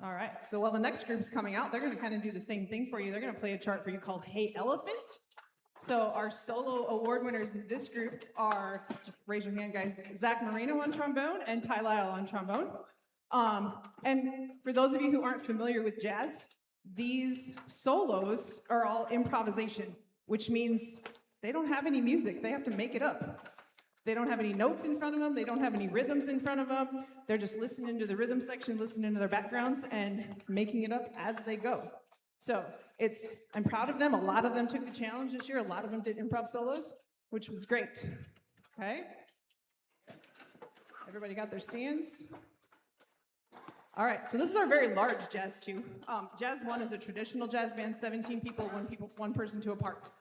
All right, so while the next group's coming out, they're gonna kind of do the same thing for you. They're gonna play a chart for you called Hey Elephant. So our solo award winners in this group are, just raise your hand, guys, Zach Marino on trombone and Ty Lyle on trombone. And for those of you who aren't familiar with jazz, these solos are all improvisation, which means they don't have any music. They have to make it up. They don't have any notes in front of them. They don't have any rhythms in front of them. They're just listening to the rhythm section, listening to their backgrounds, and making it up as they go. So I'm proud of them. A lot of them took the challenge this year. A lot of them did improv solos, which was great. Okay? Everybody got their stands? All right, so this is our very large Jazz 2. Jazz 1 is a traditional jazz band, 17 people, one person to a part.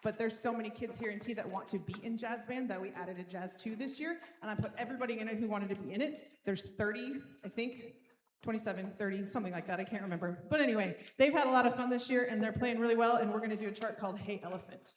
But there's so many kids here in T that want to be in jazz band that we added a Jazz 2 this year, and I put everybody in it who wanted to be in it. There's 30, I think, 27, 30, something like that, I can't remember. But anyway, they've had a lot of fun this year, and they're playing really well, and we're gonna do a chart called Hey Elephant.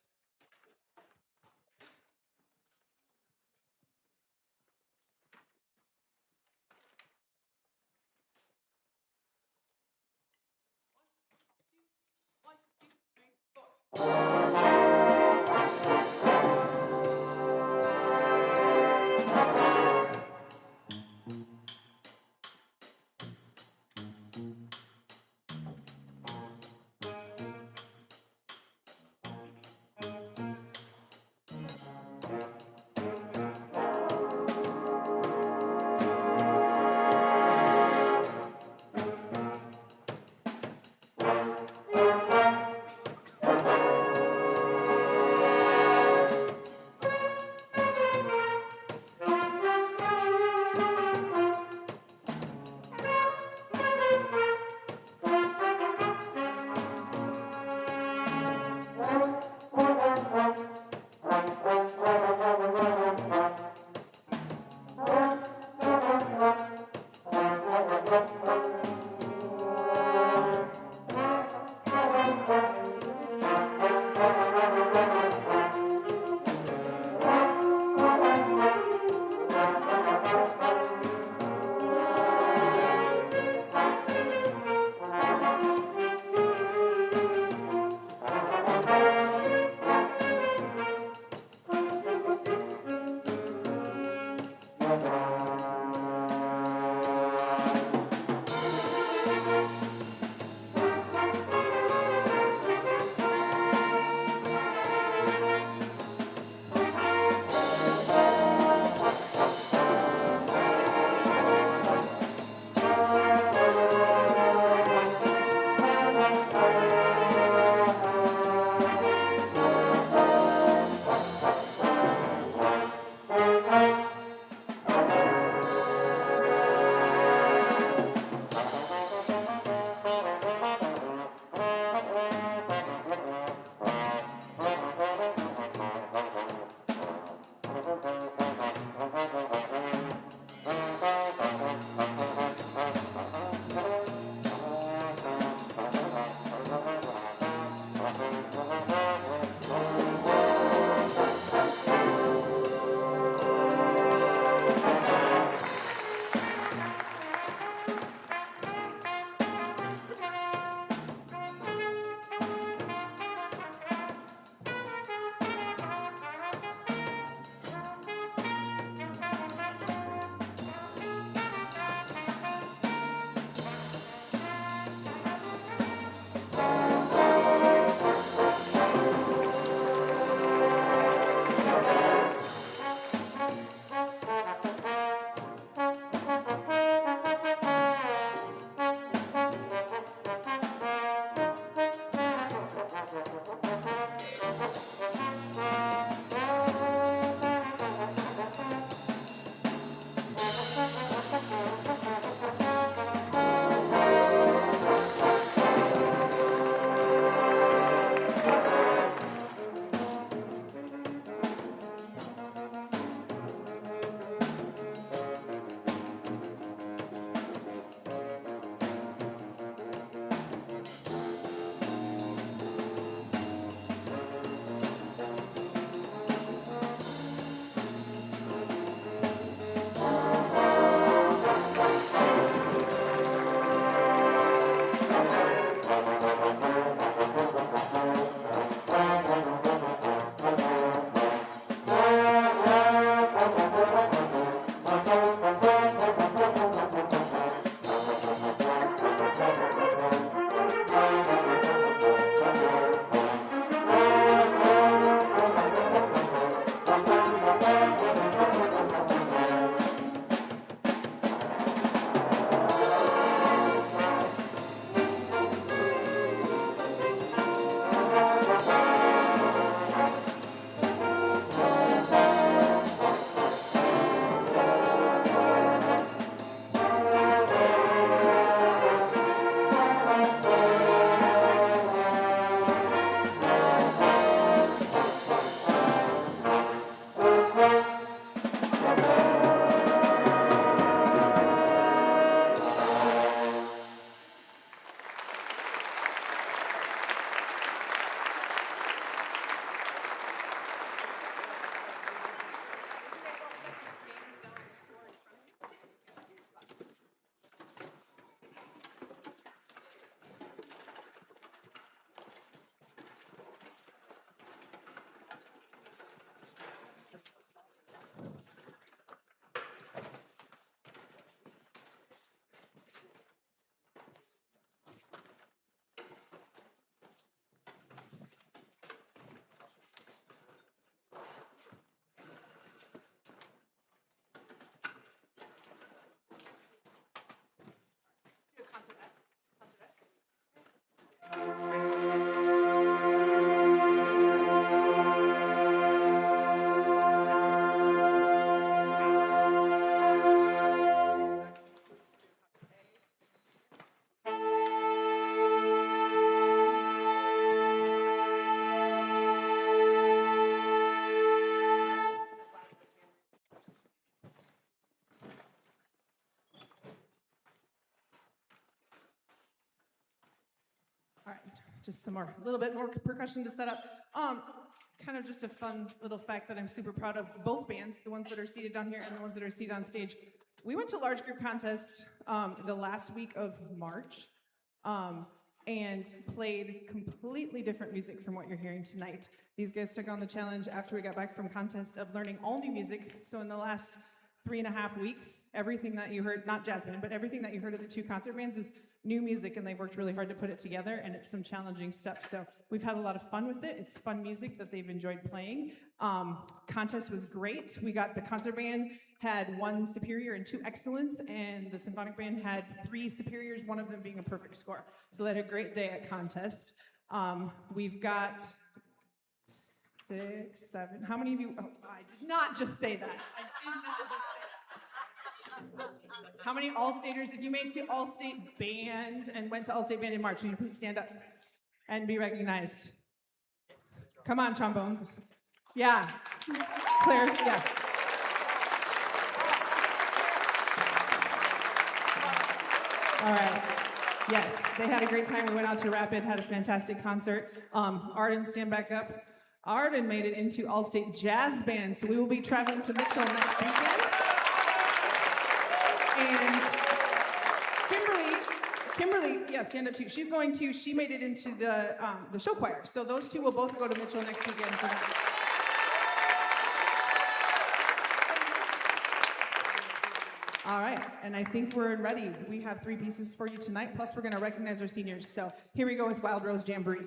All right, just some more, a little bit more percussion to set up. Kind of just a fun little fact that I'm super proud of. Both bands, the ones that are seated down here and the ones that are seated on stage, we went to large group contest the last week of March and played completely different music from what you're hearing tonight. These guys took on the challenge after we got back from contest of learning all new music. So in the last 3.5 weeks, everything that you heard, not jazz band, but everything that you heard of the two concert bands is new music, and they've worked really hard to put it together, and it's some challenging stuff. So we've had a lot of fun with it. It's fun music that they've enjoyed playing. Contest was great. We got the concert band had 1 superior and 2 excellence, and the symphonic band had 3 superiors, one of them being a perfect score. So they had a great day at contest. We've got 6, 7. How many of you? Oh, I did not just say that. I did not just say that. How many All-Staters, if you made to All-State Band and went to All-State Band in March, will you please stand up and be recognized? Come on, trombones. Yeah. Claire, yeah. All right. Yes, they had a great time. We went out to Rapid, had a fantastic concert. Arden, stand back up. Arden made it into All-State Jazz Band, so we will be traveling to Mitchell next weekend. And Kimberly, yeah, stand up too. She made it into the show choir. So those two will both go to Mitchell next weekend for that. All right, and I think we're ready. We have 3 pieces for you tonight, plus we're gonna recognize our seniors. So here we go with Wild Rose Jamboree.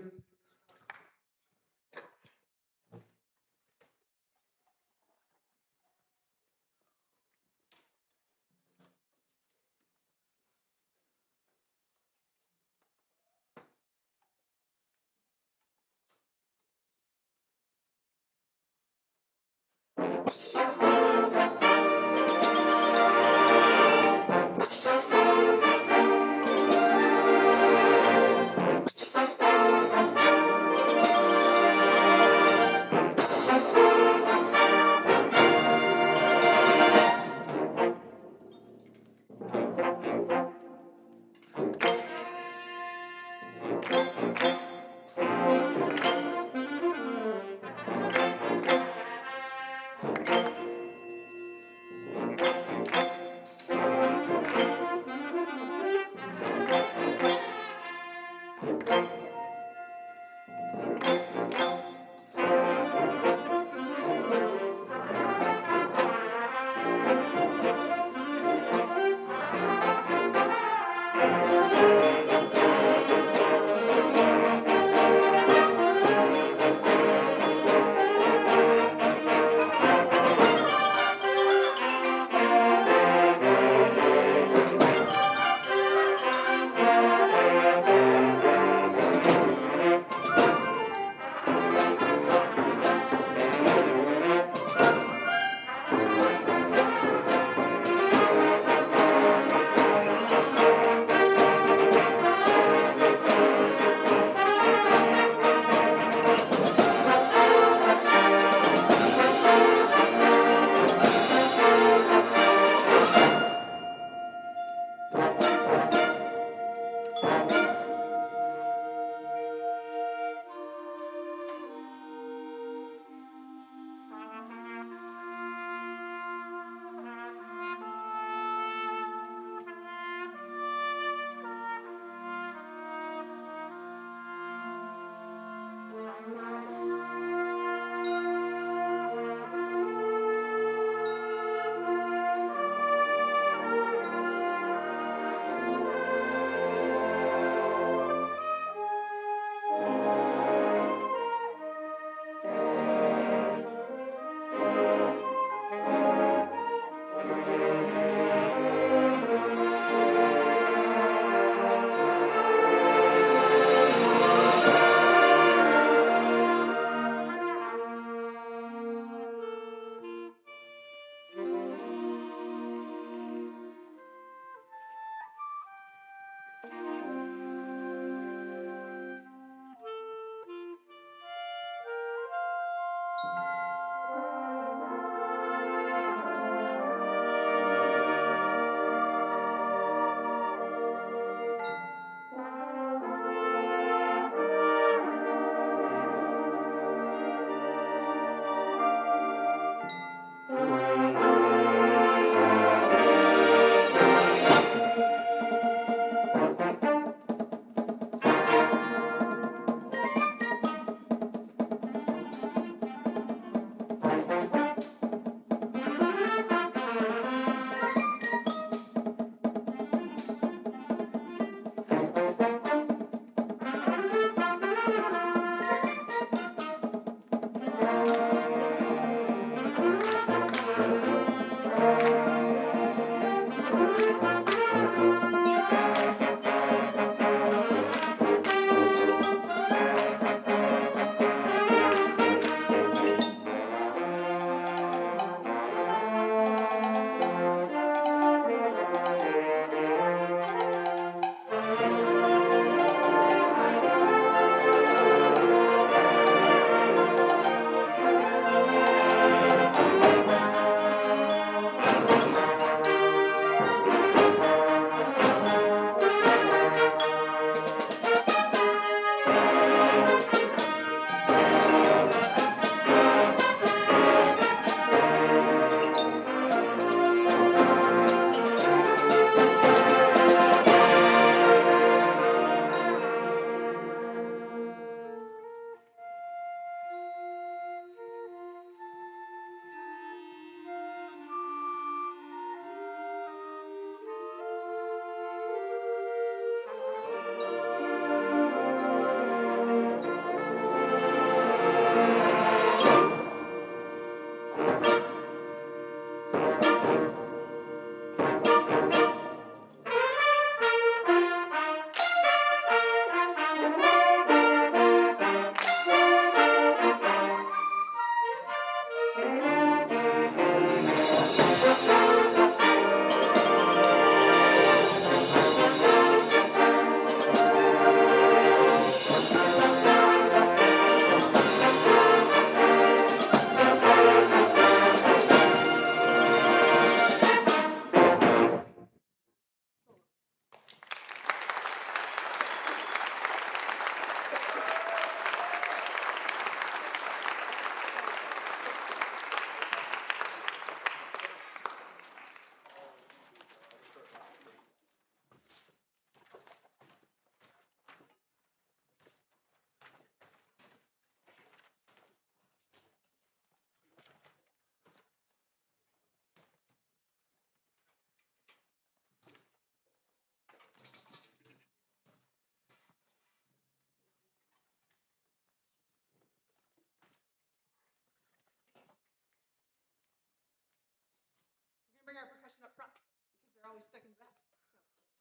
always stuck in the back.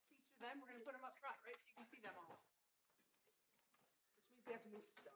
So feature them. We're going to put them up front, right, so you can see them all. Which means we have to move stuff.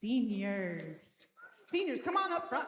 seniors. Seniors, come on up front.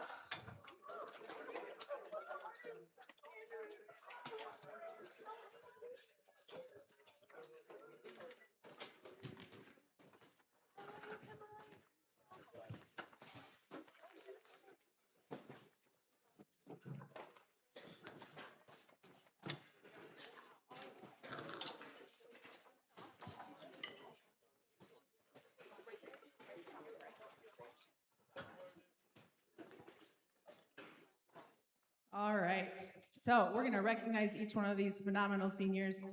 All right, so we're gonna recognize each one of these phenomenal seniors.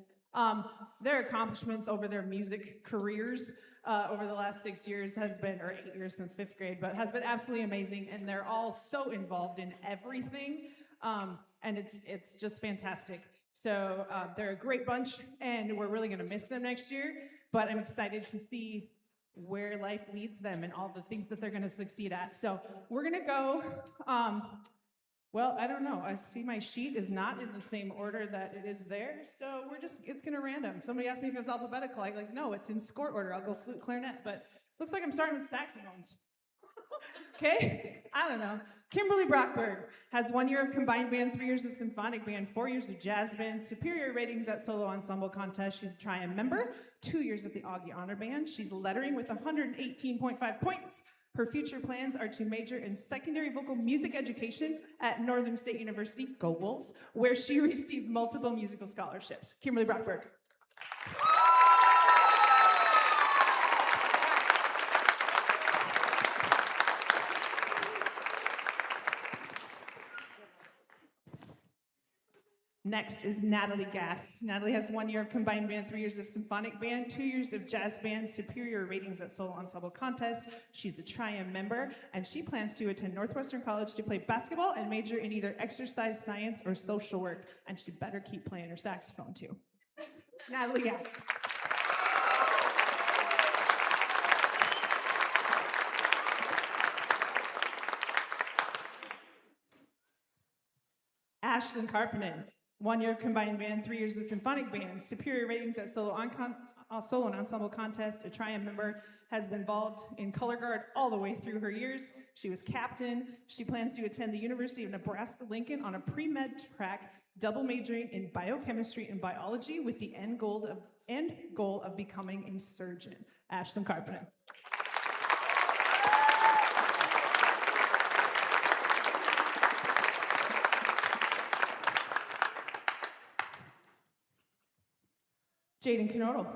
Their accomplishments over their music careers over the last 6 years has been, or 8 years since 5th grade, but has been absolutely amazing, and they're all so involved in everything, and it's just fantastic. So they're a great bunch, and we're really gonna miss them next year, but I'm excited to see where life leads them and all the things that they're gonna succeed at. So we're gonna go, well, I don't know. I see my sheet is not in the same order that it is there, so it's gonna random. Somebody asked me if it was alphabetical. I'm like, no, it's in score order. I'll go flute, clarinet, but looks like I'm starting with saxophones. Okay? I don't know. Kimberly Brockberg has 1 year of combined band, 3 years of symphonic band, 4 years of jazz band, superior ratings at solo ensemble contest. She's a Triumph member, 2 years at the Augie Honor Band. She's lettering with 118.5 points. Her future plans are to major in secondary vocal music education at Northern State University, go Wolves, where she received multiple musical scholarships. Kimberly Brockberg. Next is Natalie Gass. Natalie has 1 year of combined band, 3 years of symphonic band, 2 years of jazz band, superior ratings at solo ensemble contest. She's a Triumph member, and she plans to attend Northwestern College to play basketball and major in either exercise science or social work. And she better keep playing her saxophone too. Natalie Gass. Ashlyn Karpinen. 1 year of combined band, 3 years of symphonic band, superior ratings at solo and ensemble contest, a Triumph member, has been involved in color guard all the way through her years. She was captain. She plans to attend the University of Nebraska-Lincoln on a pre-med track, double majoring in biochemistry and biology with the end goal of becoming a surgeon. Ashlyn Karpinen. Jaden Knodel,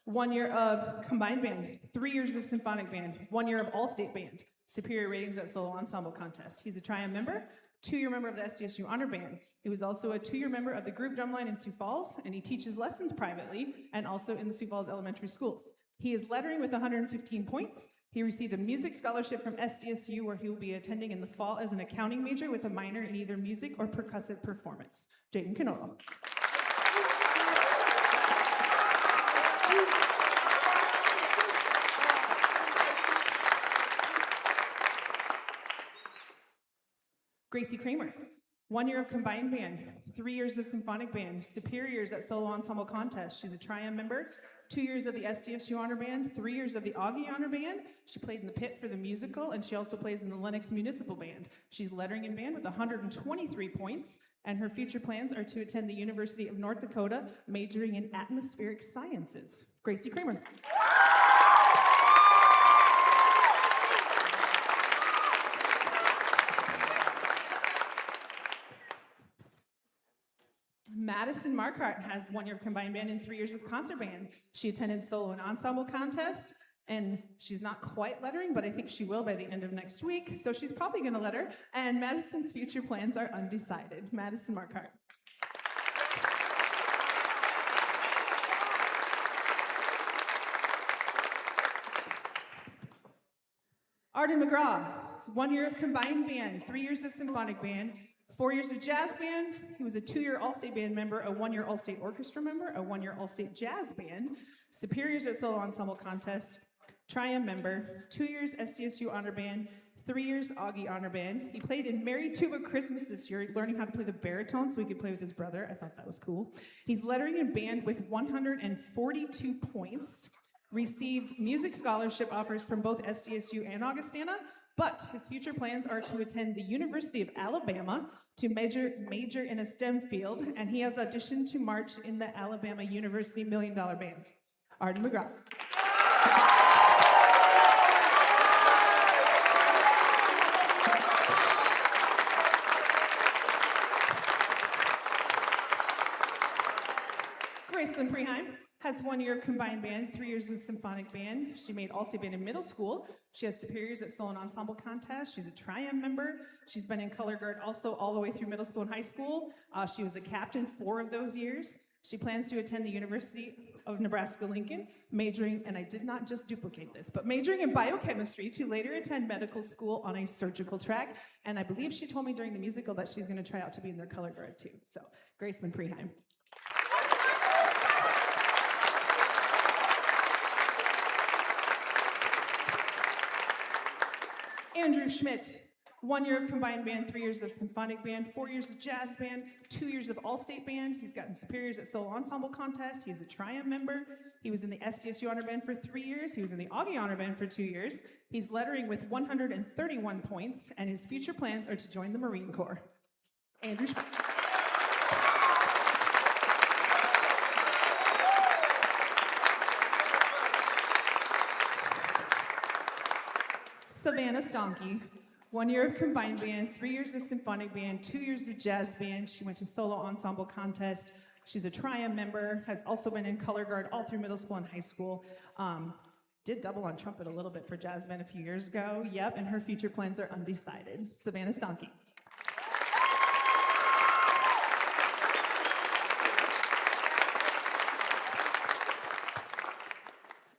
1 year of combined band, 3 years of symphonic band, 1 year of all-state band, superior ratings at solo ensemble contest. He's a Triumph member, 2-year member of the SDSU Honor Band. He was also a 2-year member of the Groove Drumline in Sioux Falls, and he teaches lessons privately and also in the Sioux Falls elementary schools. He is lettering with 115 points. He received a music scholarship from SDSU, where he will be attending in the fall as an accounting major with a minor in either music or percussive performance. Jaden Knodel. Gracie Kramer, 1 year of combined band, 3 years of symphonic band, superiors at solo ensemble contest. She's a Triumph member, 2 years of the SDSU Honor Band, 3 years of the Augie Honor Band. She played in the pit for the musical, and she also plays in the Lennox Municipal Band. She's lettering in band with 123 points, and her future plans are to attend the University of North Dakota, majoring in atmospheric sciences. Gracie Kramer. Madison Marquardt has 1 year of combined band and 3 years of concert band. She attended solo and ensemble contest, and she's not quite lettering, but I think she will by the end of next week, so she's probably going to letter, and Madison's future plans are undecided. Madison Marquardt. Arden McGraw, 1 year of combined band, 3 years of symphonic band, 4 years of jazz band. He was a 2-year All-State Band member, a 1-year All-State Orchestra member, a 1-year All-State Jazz Band, superiors at solo ensemble contest, Triumph member, 2 years SDSU Honor Band, 3 years Augie Honor Band. He played in Merry Tuba Christmas this year, learning how to play the baritone so he could play with his brother. I thought that was cool. He's lettering in band with 142 points. received music scholarship offers from both SDSU and Augustana, but his future plans are to attend the University of Alabama to major in a STEM field, and he has auditioned to march in the Alabama University $1 Million Band. Arden McGraw. Gracelyn Preheim has 1 year of combined band, 3 years of symphonic band. She made all-state band in middle school. She has superiors at solo and ensemble contests. She's a Triumph member. She's been in color guard also all the way through middle school and high school. She was a captain 4 of those years. She plans to attend the University of Nebraska-Lincoln, majoring, and I did not just duplicate this, but majoring in biochemistry to later attend medical school on a surgical track. And I believe she told me during the musical that she's going to try out to be in their color guard too. So, Gracelyn Preheim. Andrew Schmidt, 1 year of combined band, 3 years of symphonic band, 4 years of jazz band, 2 years of all-state band. He's gotten superiors at solo ensemble contests. He's a Triumph member. He was in the SDSU honor band for 3 years. He was in the Augie honor band for 2 years. He's lettering with 131 points, and his future plans are to join the Marine Corps. Andrew Schmidt. Savannah Stonke, 1 year of combined band, 3 years of symphonic band, 2 years of jazz band. She went to solo ensemble contest. She's a Triumph member, has also been in color guard all through middle school and high school. Did double on trumpet a little bit for jazz band a few years ago. Yep, and her future plans are undecided. Savannah Stonke.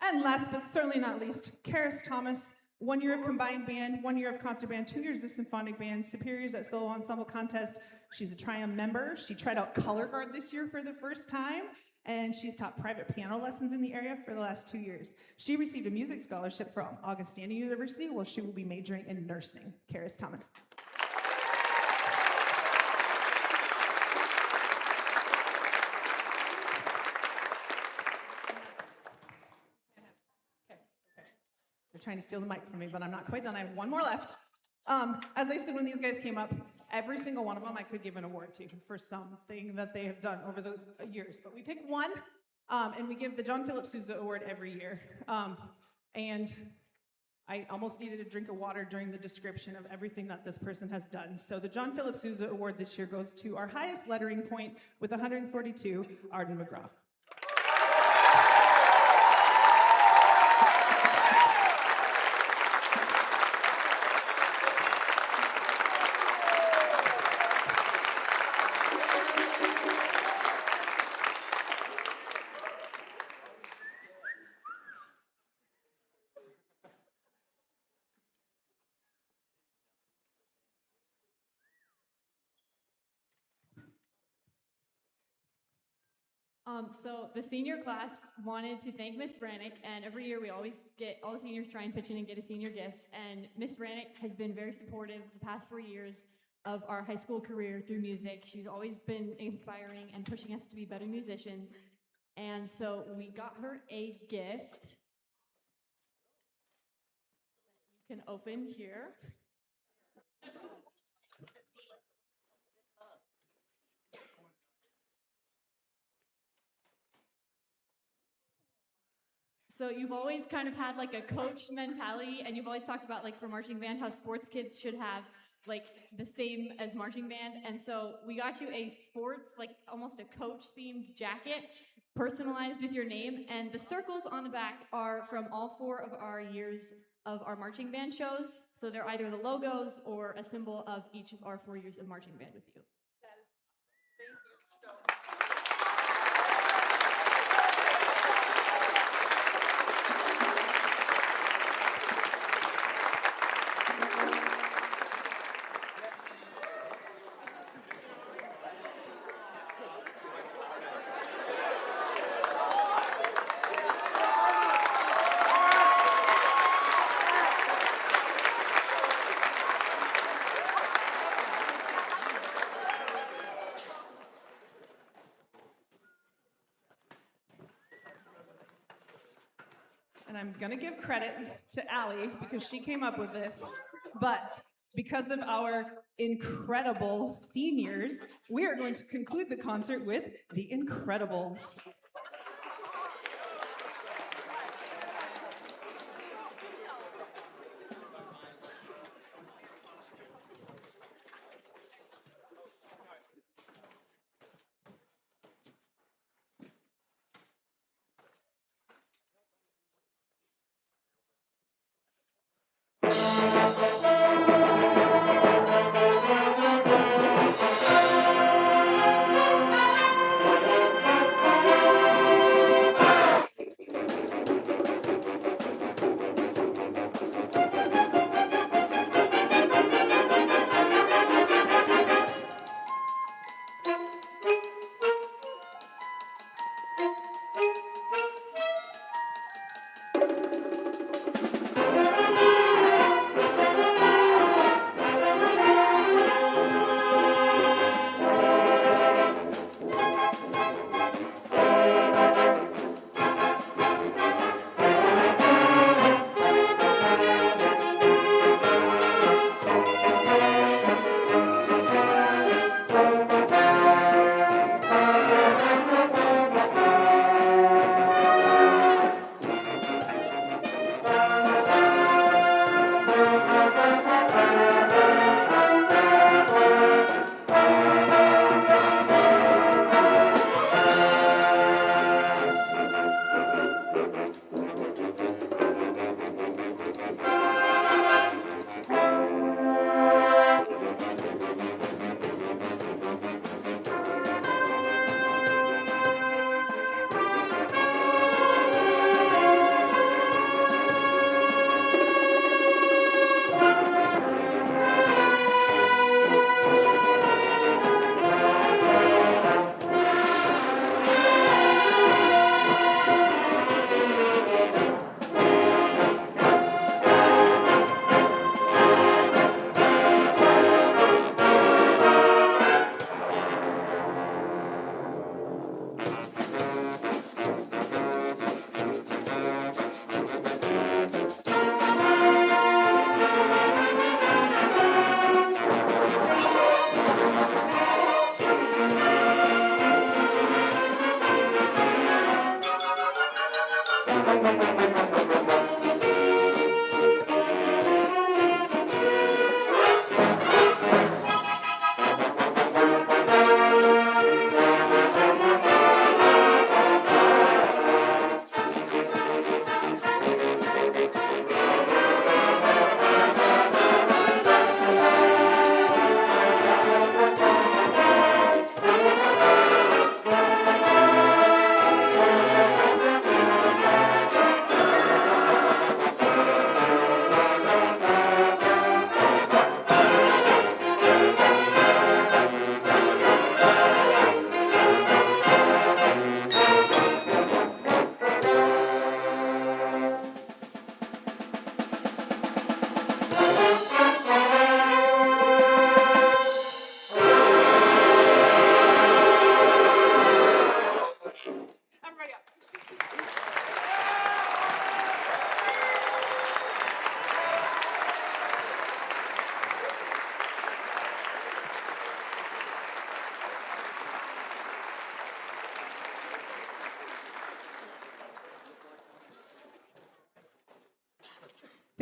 And last but certainly not least, Karis Thomas, 1 year of combined band, 1 year of concert band, 2 years of symphonic band, superiors at solo ensemble contest. She's a Triumph member. She tried out color guard this year for the first time, and she's taught private piano lessons in the area for the last 2 years. She received a music scholarship from Augustana University, where she will be majoring in nursing. Karis Thomas. They're trying to steal the mic from me, but I'm not quite done. I have one more left. As I said, when these guys came up, every single one of them I could give an award to for something that they have done over the years. But we pick one, and we give the John Philip Sousa Award every year. And I almost needed a drink of water during the description of everything that this person has done. So the John Philip Sousa Award this year goes to our highest lettering point with 142, Arden McGraw. So the senior class wanted to thank Miss Brannick, and every year we always get, all the seniors try and pitch in and get a senior gift, and Miss Brannick has been very supportive the past 4 years of our high school career through music. She's always been inspiring and pushing us to be better musicians, and so we got her a gift that you can open here. So you've always kind of had like a coach mentality, and you've always talked about, like, for marching band, how sports kids should have like the same as marching band. And so we got you a sports, like almost a coach themed jacket, personalized with your name. And the circles on the back are from all 4 of our years of our marching band shows. So they're either the logos or a symbol of each of our 4 years of marching band with you. and I'm gonna give credit to Allie because she came up with this, but because of our incredible seniors, we are going to conclude the concert with The Incredibles.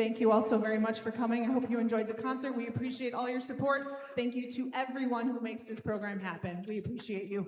Thank you all so very much for coming. I hope you enjoyed the concert. We appreciate all your support. Thank you to everyone who makes this program happen. We appreciate you.